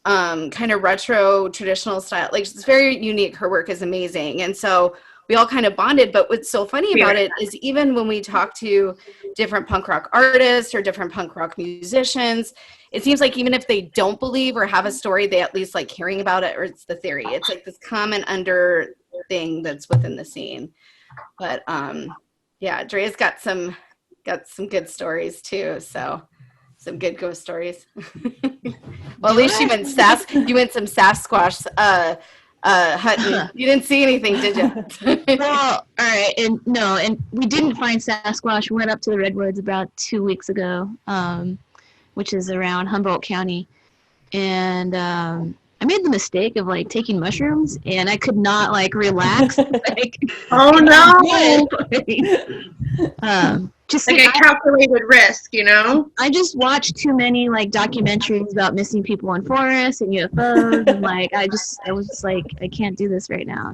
kind of retro traditional style. Like it's very unique. Her work is amazing. And so we all kind of bonded. But what's so funny about it is even when we talk to different punk rock artists or different punk rock musicians, it seems like even if they don't believe or have a story, they at least like hearing about it, or it's the theory. It's like this common under thing that's within the scene. But yeah, Drea's got some good stories too. So some good ghost stories. Well, at least you went some Sasquatch hunting. You didn't see anything, did you?
Well, all right, and we didn't find Sasquatch. We went up to the Redwoods about 2 weeks ago, which is around Humboldt County, and I made the mistake of like taking mushrooms, and I could not like relax. Like,
oh no!
Just
like a calculated risk,
I just watched too many like documentaries about missing people in forests and UFOs, and like I was just like, I can't do this right now.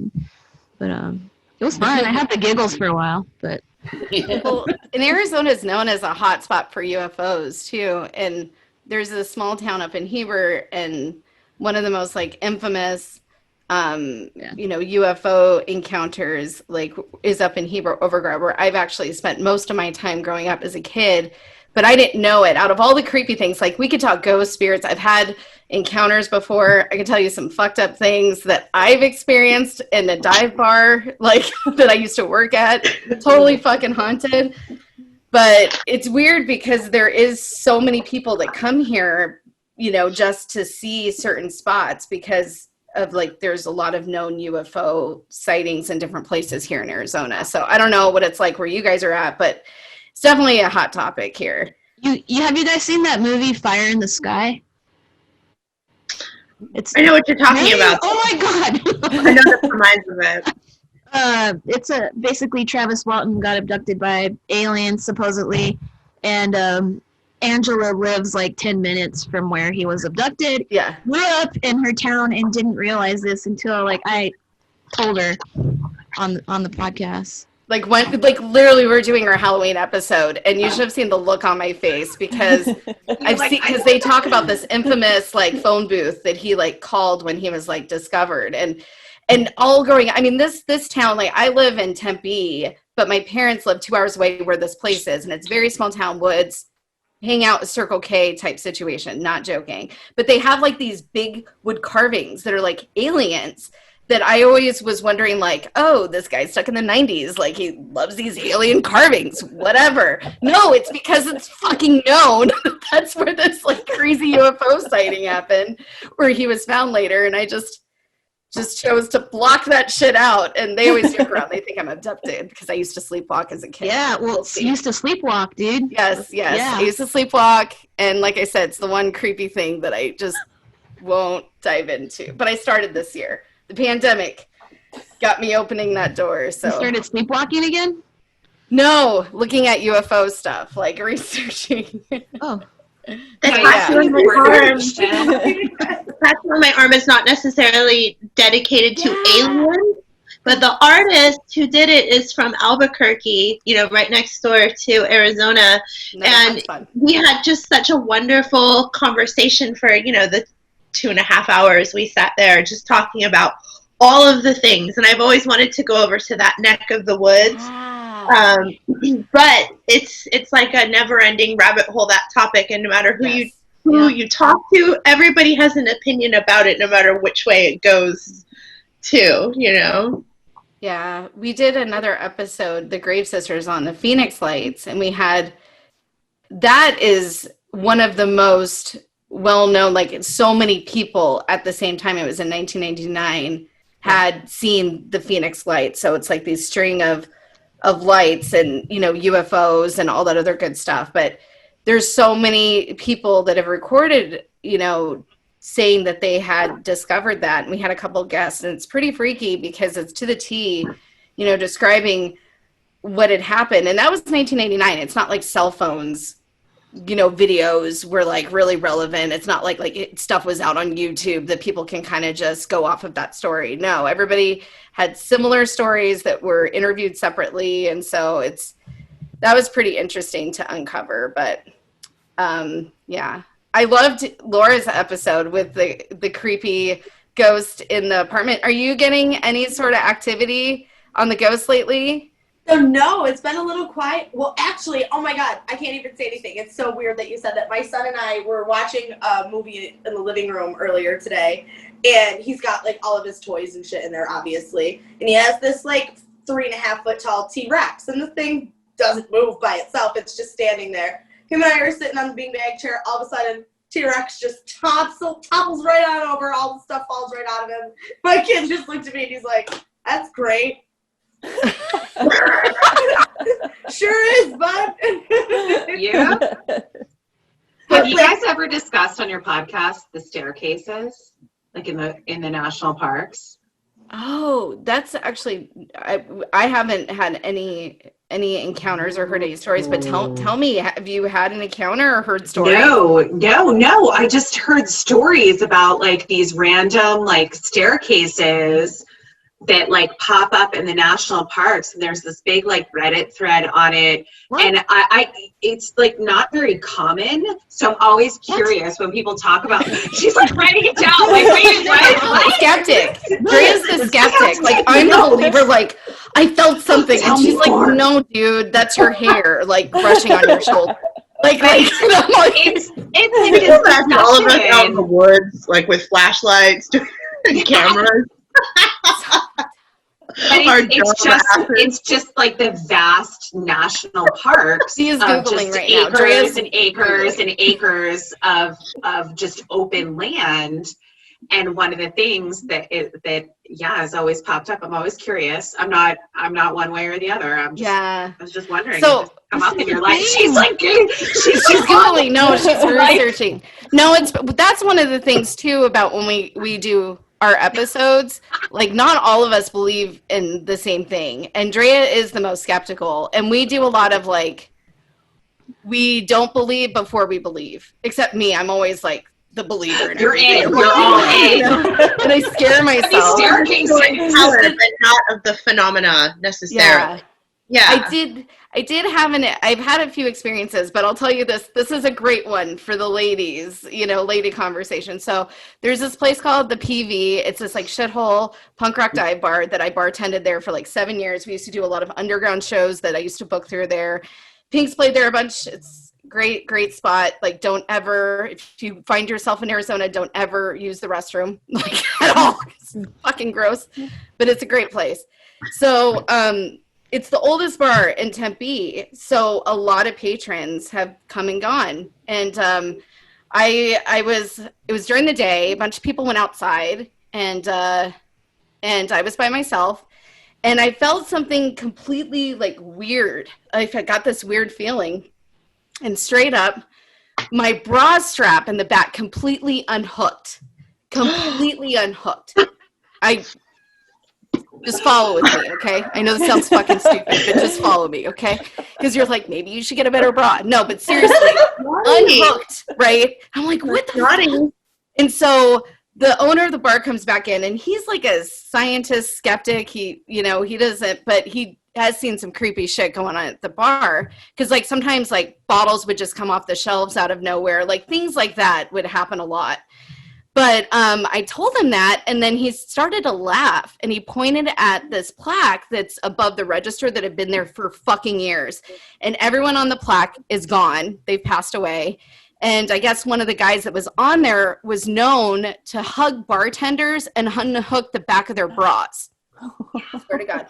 But it was fun. I had the giggles for a while, but.
Well, and Arizona is known as a hot spot for UFOs too, and there's a small town up in Heber, and one of the most like infamous UFO encounters like is up in Heber Overgrove, where I've actually spent most of my time growing up as a kid, but I didn't know it. Out of all the creepy things, like we could talk ghost spirits, I've had encounters before. I can tell you some fucked up things that I've experienced in a dive bar like that I used to work at, totally fucking haunted. But it's weird because there is so many people that come here, just to see certain spots because of like there's a lot of known UFO sightings in different places here in Arizona. So I don't know what it's like where you guys are at, but it's definitely a hot topic here.
Have you guys seen that movie Fire in the Sky?
I know what you're talking about.
Oh my god!
I know the premise of it.
It's basically Travis Walton got abducted by aliens supposedly, and Angela lives like 10 minutes from where he was abducted.
Yeah.
Grew up in her town and didn't realize this until like I told her on the podcast.
Like literally we're doing our Halloween episode, and you should have seen the look on my face because because they talk about this infamous like phone booth that he like called when he was like discovered, and all growing. I mean, this town, like I live in Tempe, but my parents live 2 hours away where this place is, and it's very small town, woods. hangout at Circle K type situation, not joking. But they have like these big wood carvings that are like aliens that I always was wondering, like, oh, this guy's stuck in the 90s. Like, he loves these alien carvings, whatever. No, it's because it's fucking known. That's where this, like, crazy UFO sighting happened, where he was found later. And I just chose to block that shit out. And they always joke around. They think I'm abducted because I used to sleepwalk as a kid.
Yeah, well, you used to sleepwalk, dude.
Yes.
Yeah.
I used to sleepwalk. And like I said, it's the one creepy thing that I just won't dive into. But I started this year. The pandemic got me opening that door. So
You started sleepwalking again?
No, looking at UFO stuff, like researching.
Oh.
The
Yeah.
tattoo on my arm. The tattoo on my arm is not necessarily dedicated to aliens, but the artist who did it is from Albuquerque, right next door to Arizona.
No,
And
that's fun.
we had just such a wonderful conversation for, the 2.5 hours we sat there just talking about all of the things. And I've always wanted to go over to that neck of the woods.
Wow.
But it's like a never-ending rabbit hole, that topic, and no matter who
Yes.
you talk to, everybody has an opinion about it, no matter which way it goes to.
Yeah, we did another episode, The Grave Sisters, on the Phoenix Lights, and that is one of the most well-known, like, so many people at the same time, it was in 1999, had seen the Phoenix Lights. So it's like these string of lights and, UFOs and all that other good stuff. But there's so many people that have recorded, saying that they had discovered that. And we had a couple of guests, and it's pretty freaky because it's to the T, describing what had happened. And that was 1989. It's not like cell phones, videos were like really relevant. It's not like stuff was out on YouTube that people can kind of just go off of that story. No, everybody had similar stories that were interviewed separately. And so that was pretty interesting to uncover. But yeah, I loved Laura's episode with the creepy ghost in the apartment. Are you getting any sort of activity on the ghost lately?
So no, it's been a little quiet. Well, actually, oh my God, I can't even say anything. It's so weird that you said that. My son and I were watching a movie in the living room earlier today, and he's got like all of his toys and shit in there, obviously. And he has this like 3.5 foot tall T-Rex, and the thing doesn't move by itself. It's just standing there. Him and I are sitting on the beanbag chair. All of a sudden, T-Rex just topples right on over. All the stuff falls right out of him. My kid just looked at me and he's like, "That's great." Sure is, bud.
Yeah. Have you guys ever discussed on your podcast the staircases, like in the national parks?
Oh, that's actually, I haven't had any encounters or heard any stories, but tell me, have you had an encounter or heard stories?
No. I just heard stories about like these random like staircases that like pop up in the national parks, and there's this big like Reddit thread on it. What? And I it's like not very common, so I'm always curious when people talk about she's like writing it down like wait,
skeptic. Drea's the skeptic. Like, I'm the believer, like, I felt something, and she's like, no dude, that's your hair like brushing on your shoulder. Like
it's
all of us out in the woods, like with flashlights and cameras.
But it's just like the vast national parks.
She is Googling right now.
Acres and acres and acres of just open land. And one of the things that has always popped up. I'm always curious. I'm not one way or the other. I was just wondering.
So
come up in your life. She's like she's
Googling. No, she's researching. No, that's one of the things too about when we do our episodes, like not all of us believe in the same thing. Andrea is the most skeptical, and we do a lot of like, we don't believe before we believe, except me. I'm always like the believer.
You're in. You're all in.
And I scare myself.
Color, but not of the phenomena necessarily. Yeah.
I did have I've had a few experiences, but I'll tell you this is a great one for the ladies, lady conversation. So there's this place called the PV. It's this like shithole punk rock dive bar that I bartended there for like 7 years. We used to do a lot of underground shows that I used to book through there. Pink's played there a bunch. It's great spot. Like, don't ever, if you find yourself in Arizona, don't ever use the restroom, like, at all. It's fucking gross, but it's a great place. So it's the oldest bar in Tempe, so a lot of patrons have come and gone. And it was during the day. A bunch of people went outside, and I was by myself, and I felt something completely like weird. I got this weird feeling, and straight up, my bra strap in the back completely unhooked. I just follow with me, okay? I know this sounds fucking stupid, but just follow me, okay? Because you're like, maybe you should get a better bra. No, but seriously, unhooked, right? I'm like, what the fuck? And so the owner of the bar comes back in, and he's like a scientist skeptic. He doesn't, but he has seen some creepy shit going on at the bar. Because, like, sometimes, like, bottles would just come off the shelves out of nowhere. Like, things like that would happen a lot. But I told him that, and then he started to laugh, and he pointed at this plaque that's above the register that had been there for fucking years. And everyone on the plaque is gone. They've passed away. And I guess one of the guys that was on there was known to hug bartenders and unhook the back of their bras. Swear to God.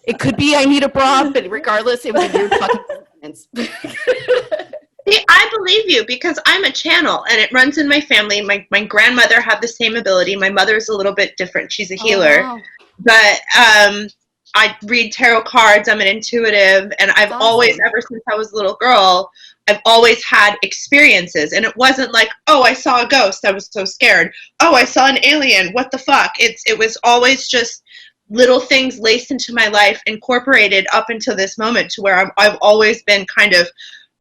It could be I need a bra, but regardless, it was a weird fucking coincidence.
See, I believe you because I'm a channel and it runs in my family. My grandmother had the same ability. My mother's a little bit different. She's a healer.
Oh, wow.
But I read tarot cards. I'm an intuitive. And I've always, ever since I was a little girl, I've always had experiences. And it wasn't like, oh, I saw a ghost. I was so scared. Oh, I saw an alien. What the fuck? It was always just little things laced into my life, incorporated up until this moment to where I've always been kind of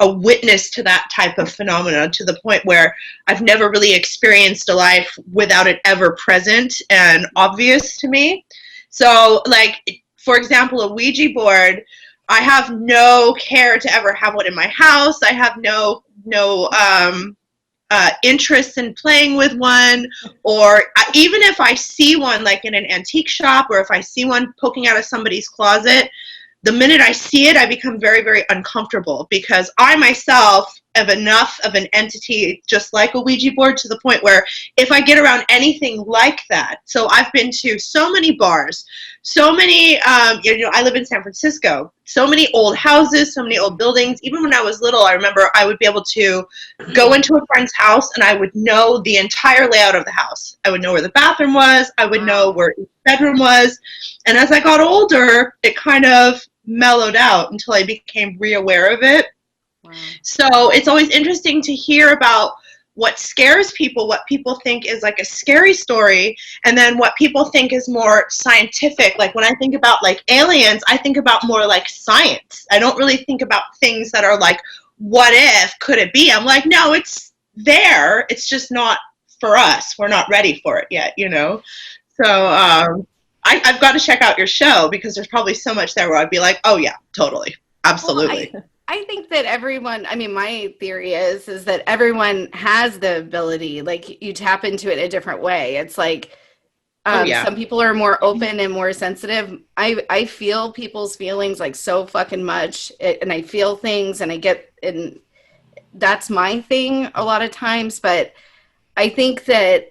a witness to that type of phenomena, to the point where I've never really experienced a life without it ever present and obvious to me. So, like, for example, a Ouija board, I have no care to ever have one in my house. I have no interest in playing with one, or even if I see one like in an antique shop, or if I see one poking out of somebody's closet, the minute I see it, I become very, very uncomfortable because I myself am enough of an entity, just like a Ouija board, to the point where if I get around anything like that, so I've been to so many bars, so many, I live in San Francisco, so many old houses, so many old buildings. Even when I was little, I remember I would be able to go into a friend's house and I would know the entire layout of the house. I would know where the bathroom was. I would know where each bedroom was. And as I got older, it kind of mellowed out until I became re-aware of it. Wow. So it's always interesting to hear about what scares people, what people think is like a scary story, and then what people think is more scientific. Like when I think about like aliens, I think about more like science. I don't really think about things that are like, what if, could it be? I'm like, no, it's there. It's just not for us. We're not ready for it yet, So I've got to check out your show because there's probably so much there where I'd be like, oh yeah, totally. Absolutely.
Well, I think that everyone, my theory is that everyone has the ability, like you tap into it a different way. It's like, some people are more open and more sensitive. I feel people's feelings like so fucking much, and I feel things and that's my thing a lot of times. But I think that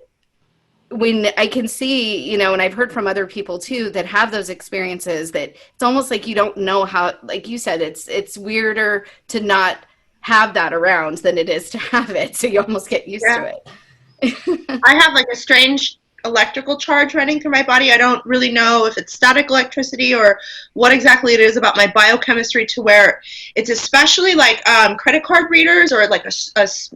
when I can see, and I've heard from other people too that have those experiences, that it's almost like you don't know how, like you said, it's weirder to not have that around than it is to have it. So you almost get used to it.
I have like a strange electrical charge running through my body. I don't really know if it's static electricity or what exactly it is about my biochemistry, to where it's especially like credit card readers or like a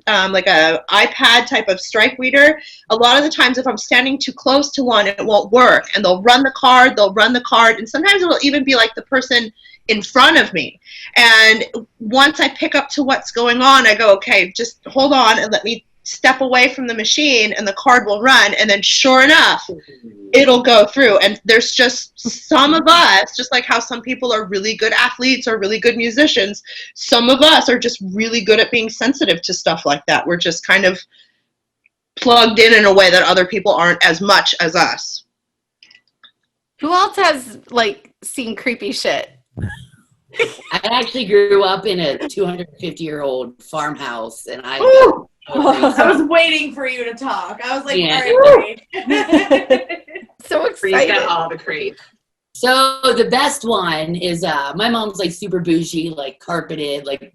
iPad type of strike reader. A lot of the times if I'm standing too close to one, it won't work, and they'll run the card, and sometimes it'll even be like the person in front of me. And once I pick up to what's going on, I go, okay, just hold on and let me step away from the machine, and the card will run, and then sure enough, it'll go through. And there's just some of us, just like how some people are really good athletes or really good musicians, some of us are just really good at being sensitive to stuff like that. We're just kind of plugged in a way that other people aren't as much as us.
Who else has like seen creepy shit?
I actually grew up in a 250-year-old farmhouse, and I
was waiting for you to talk. I was like,
Yeah.
all right, great.
So
Bree's
excited.
got all the creep.
So the best one is my mom's like super bougie, like carpeted, like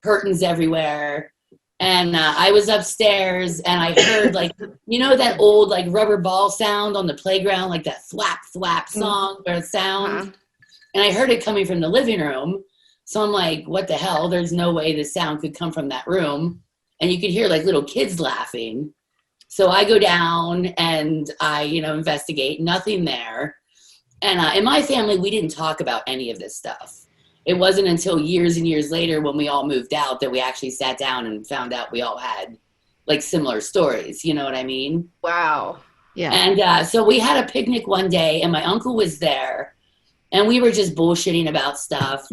curtains everywhere. And I was upstairs and I heard like, you know, that old like rubber ball sound on the playground, like that thwap thwap song or sound. And I heard it coming from the living room. So I'm like, what the hell? There's no way the sound could come from that room. And you could hear like little kids laughing. So I go down and I, investigate, nothing there. And in my family, we didn't talk about any of this stuff. It wasn't until years and years later when we all moved out that we actually sat down and found out we all had like similar stories. You know what I mean?
Wow.
Yeah.
And so we had a picnic one day and my uncle was there and we were just bullshitting about stuff.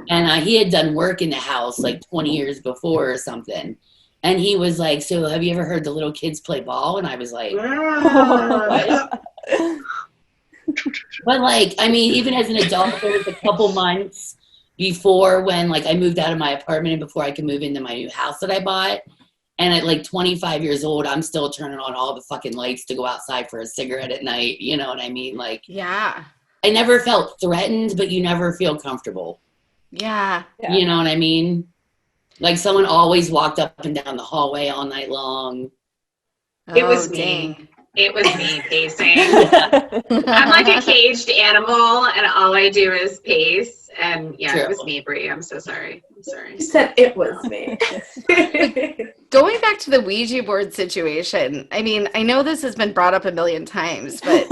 And he had done work in the house like 20 years before or something. And he was like, so have you ever heard the little kids play ball? And I was like, what? But like, I mean, even as an adult, there was a couple months before when like I moved out of my apartment and before I could move into my new house that I bought. And at like 25 years old, I'm still turning on all the fucking lights to go outside for a cigarette at night. You know what I mean? Like,
Yeah.
I never felt threatened, but you never feel comfortable.
Yeah.
You know what I mean? Like someone always walked up and down the hallway all night long.
It was me.
dang.
It was me pacing. I'm like a caged animal, and all I do is pace. And yeah,
True.
It was me, Bree. I'm so sorry. I'm sorry.
You said it was me.
Going back to the Ouija board situation, I mean, I know this has been brought up a million times, but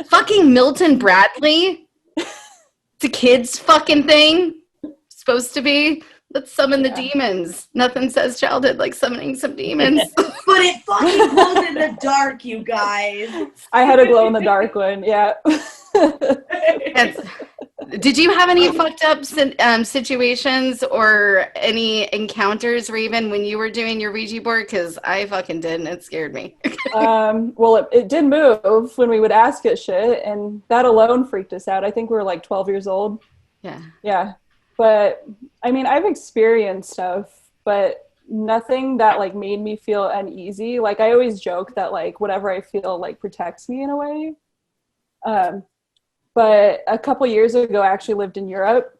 fucking Milton Bradley, it's a kid's fucking thing, supposed to be. Let's summon the demons. Nothing says childhood like summoning some demons.
But it fucking glows in the dark, you guys.
I had a glow in the dark one. Yeah.
Did you have any fucked up situations or any encounters, Raven, when you were doing your Ouija board? Because I fucking did, and it scared me.
Well, it did move when we would ask it shit, and that alone freaked us out. I think we were like 12 years old.
Yeah.
Yeah. But, I mean, I've experienced stuff, but nothing that, like, made me feel uneasy. Like, I always joke that, like, whatever I feel, like, protects me in a way. But a couple years ago, I actually lived in Europe.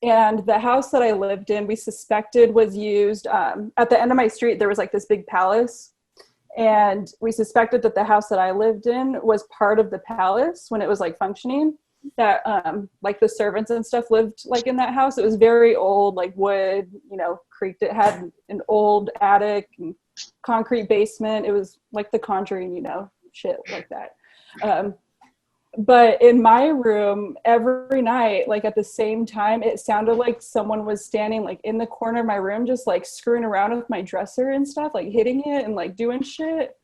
And the house that I lived in, we suspected was used. At the end of my street, there was, like, this big palace. And we suspected that the house that I lived in was part of the palace when it was, like, functioning. That like the servants and stuff lived like in that house. It was very old, like wood, creaked. It had an old attic and concrete basement. It was like The Conjuring, shit like that. But in my room every night, like at the same time, it sounded like someone was standing like in the corner of my room, just like screwing around with my dresser and stuff, like hitting it and like doing shit.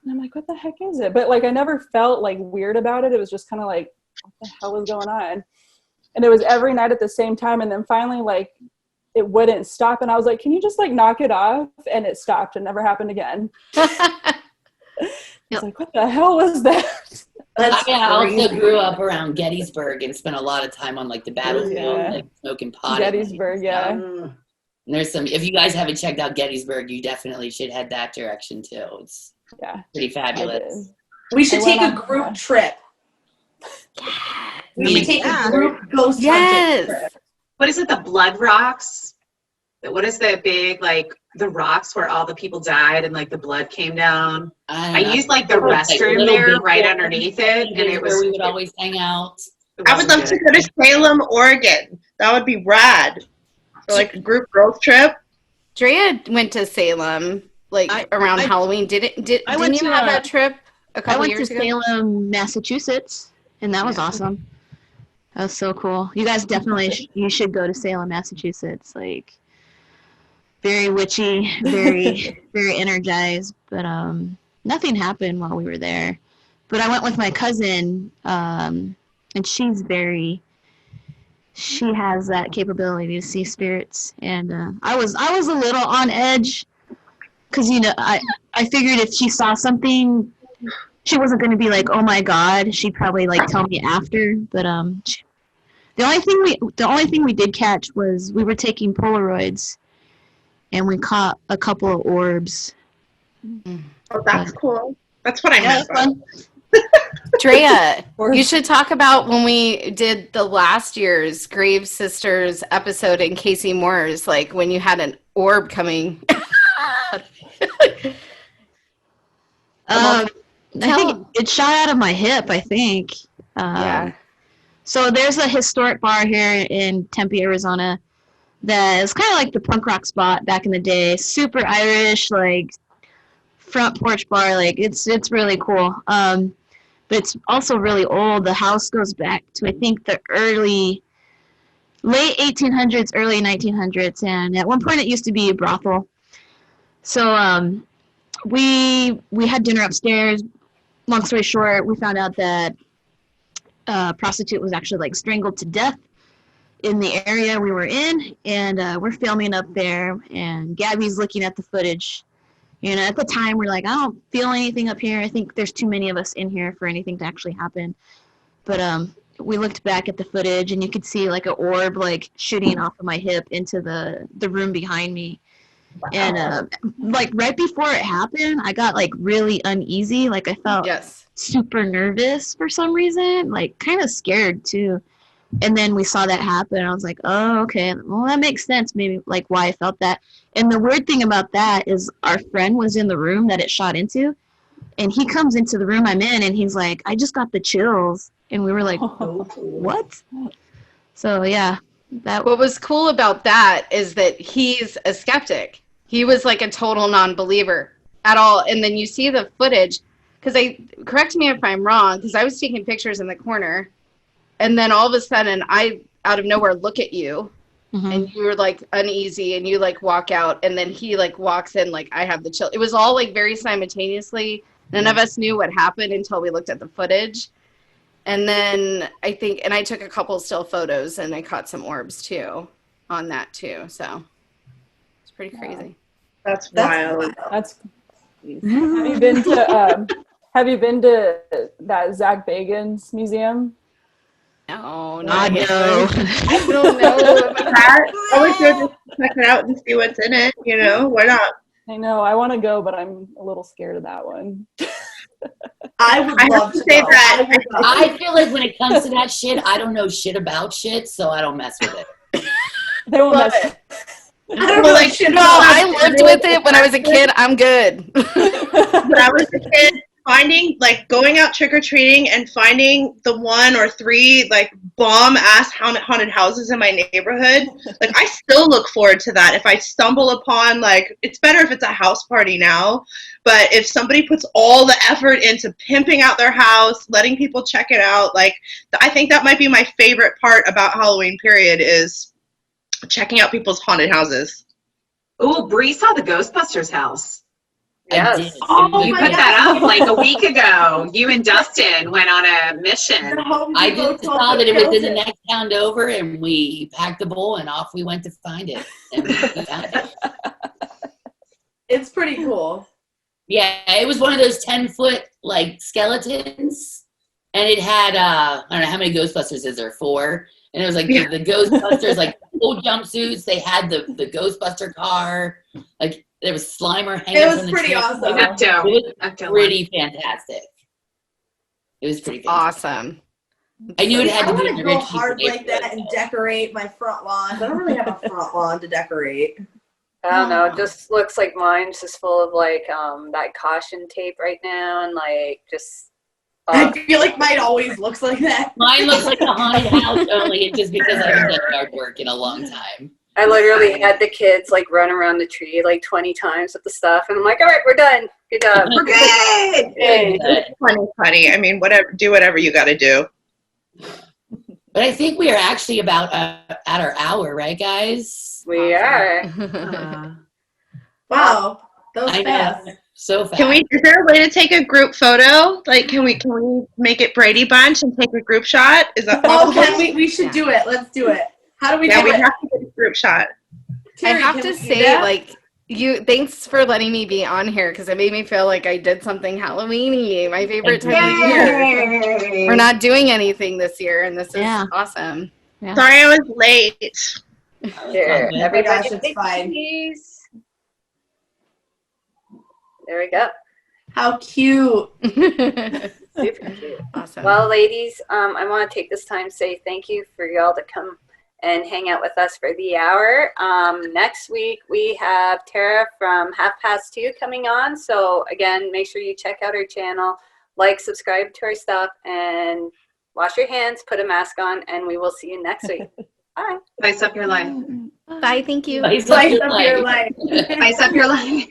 And I'm like, what the heck is it? But like I never felt like weird about it. It was just kind of like, what the hell was going on? And it was every night at the same time. And then finally, like, it wouldn't stop. And I was like, can you just like knock it off? And it stopped and never happened again. I was like, what the hell was that?
I also grew up around Gettysburg and spent a lot of time on like the battlefield, like smoking pot.
Gettysburg, yeah.
And there's some, if you guys haven't checked out Gettysburg, you definitely should head that direction too. It's pretty fabulous.
We should take a group trip. We should take a group ghost hunting trip.
What is it? The Blood Rocks? What is the big, like, the rocks where all the people died and, like, the blood came down? I used, like, the restroom there right underneath it, and it was
where we would always hang out.
I would love to go to Salem, Oregon. That would be rad. For, like, a group girls trip.
Drea went to Salem, like, around Halloween. Didn't you have that trip a couple years ago?
I went to Salem, Massachusetts, and that was awesome. That was so cool. You guys definitely you should go to Salem, Massachusetts. Like, very witchy, very very energized. But nothing happened while we were there. But I went with my cousin, and she has that capability to see spirits. And I was a little on edge because I figured if she saw something, she wasn't going to be like, oh my God. She'd probably like tell me after. But The only thing we did catch was we were taking Polaroids, and we caught a couple of orbs.
Oh, that's cool. That's what I
Yeah,
meant.
that's fun.
Drea, you should talk about when we did the last year's Grave Sisters episode in Casey Moore's, like when you had an orb coming.
I think it shot out of my hip, I think.
Yeah.
So there's a historic bar here in Tempe, Arizona that is kind of like the punk rock spot back in the day. Super Irish, like front porch bar. Like it's really cool. But it's also really old. The house goes back to, I think, the late 1800s, early 1900s. And at one point it used to be a brothel. So we had dinner upstairs. Long story short, we found out that a prostitute was actually like strangled to death in the area we were in, and we're filming up there, and Gabby's looking at the footage. You know, at the time we're like, I don't feel anything up here. I think there's too many of us in here for anything to actually happen. But we looked back at the footage, and you could see like an orb like shooting off of my hip into the room behind me. Wow. And like right before it happened, I got like really uneasy. Like I felt super nervous for some reason, like kind of scared too. And then we saw that happen. I was like, oh, okay. Well, that makes sense. Maybe like why I felt that. And the weird thing about that is our friend was in the room that it shot into. And he comes into the room I'm in, and he's like, I just got the chills. And we were like, what? So, yeah.
What was cool about that is that he's a skeptic. He was like a total non-believer at all. And then you see the footage, because correct me if I'm wrong, because I was taking pictures in the corner. And then all of a sudden, I, out of nowhere, look at you. Mm-hmm. And you were like uneasy, and you like walk out, and then he like walks in like, I have the chill. It was all like very simultaneously. None of us knew what happened until we looked at the footage. And then I took a couple still photos, and I caught some orbs too on that too. So it's pretty crazy.
That's wild.
That's Have you been to that Zach Bagans museum?
No,
not yet.
I don't know.
I would go just check it out and see what's in it. You know, why not?
I know, I want to go, but I'm a little scared of that one.
I would love to say that.
I feel like when it comes to that shit, I don't know shit about shit, so I don't mess with it.
They won't mess with it.
I don't know like shit about
I lived with it when I was a kid. I'm good.
When I was a kid, going out trick-or-treating and finding the 1 or 3 like bomb-ass haunted houses in my neighborhood, like I still look forward to that. If I stumble upon, like, it's better if it's a house party now, but if somebody puts all the effort into pimping out their house, letting people check it out, like, I think that might be my favorite part about Halloween period is checking out people's haunted houses.
Oh, Bree saw the Ghostbusters house.
Yes.
Oh, you put that up like a week ago. You and Dustin went on a mission.
I just saw that it was in the next town over, and we packed the bowl and off we went to find it. And we found it.
It's pretty cool.
Yeah, it was one of those 10-foot like skeletons, and it had I don't know how many Ghostbusters is there, 4, and it was like the Ghostbusters like full jumpsuits. They had the Ghostbuster car, like. There was Slimer hanging
It was
from the
pretty
tree.
awesome.
It was pretty fantastic. It was pretty fantastic.
Awesome.
I knew it had
I
to be
want to go hard like that and decorate my front lawn. I don't really have a front lawn to decorate.
I don't know. It just looks like mine's just full of like that caution tape right now, and like just.
I feel like mine always looks like that.
Mine looks like a haunted house only. It's just because I haven't done yard work in a long time.
I literally had the kids like run around the tree like 20 times with the stuff, and I'm like, all right, we're done. Good job.
We're good. It's funny. I mean, do whatever you got to do.
But I think we are actually about at our hour, right, guys?
We are.
Wow, that was
I
fast.
know. So fast.
Is there a way to take a group photo? Like, can we make it Brady Bunch and take a group shot? Is that possible?
Okay, we should do it. Let's do it. How do we do
we
it?
have to get a group shot.
Terry,
I have to say, like, thanks for letting me be on here, because it made me feel like I did something Halloween-y, my favorite time of year. We're not doing anything this year, and this is awesome.
Yeah.
Sorry I was late.
Here,
Oh my
everybody,
gosh, it's fine.
please. There we go.
How cute.
Super cute.
Awesome.
Well, ladies, I want to take this time to say thank you for y'all to come and hang out with us for the hour. Next week, we have Tara from 2:30 coming on. So, again, make sure you check out our channel, like, subscribe to our stuff, and wash your hands, put a mask on, and we will see you next week. Bye.
Spice up your life.
Bye. Thank you.
Spice
Slice up your life.
Spice up your life.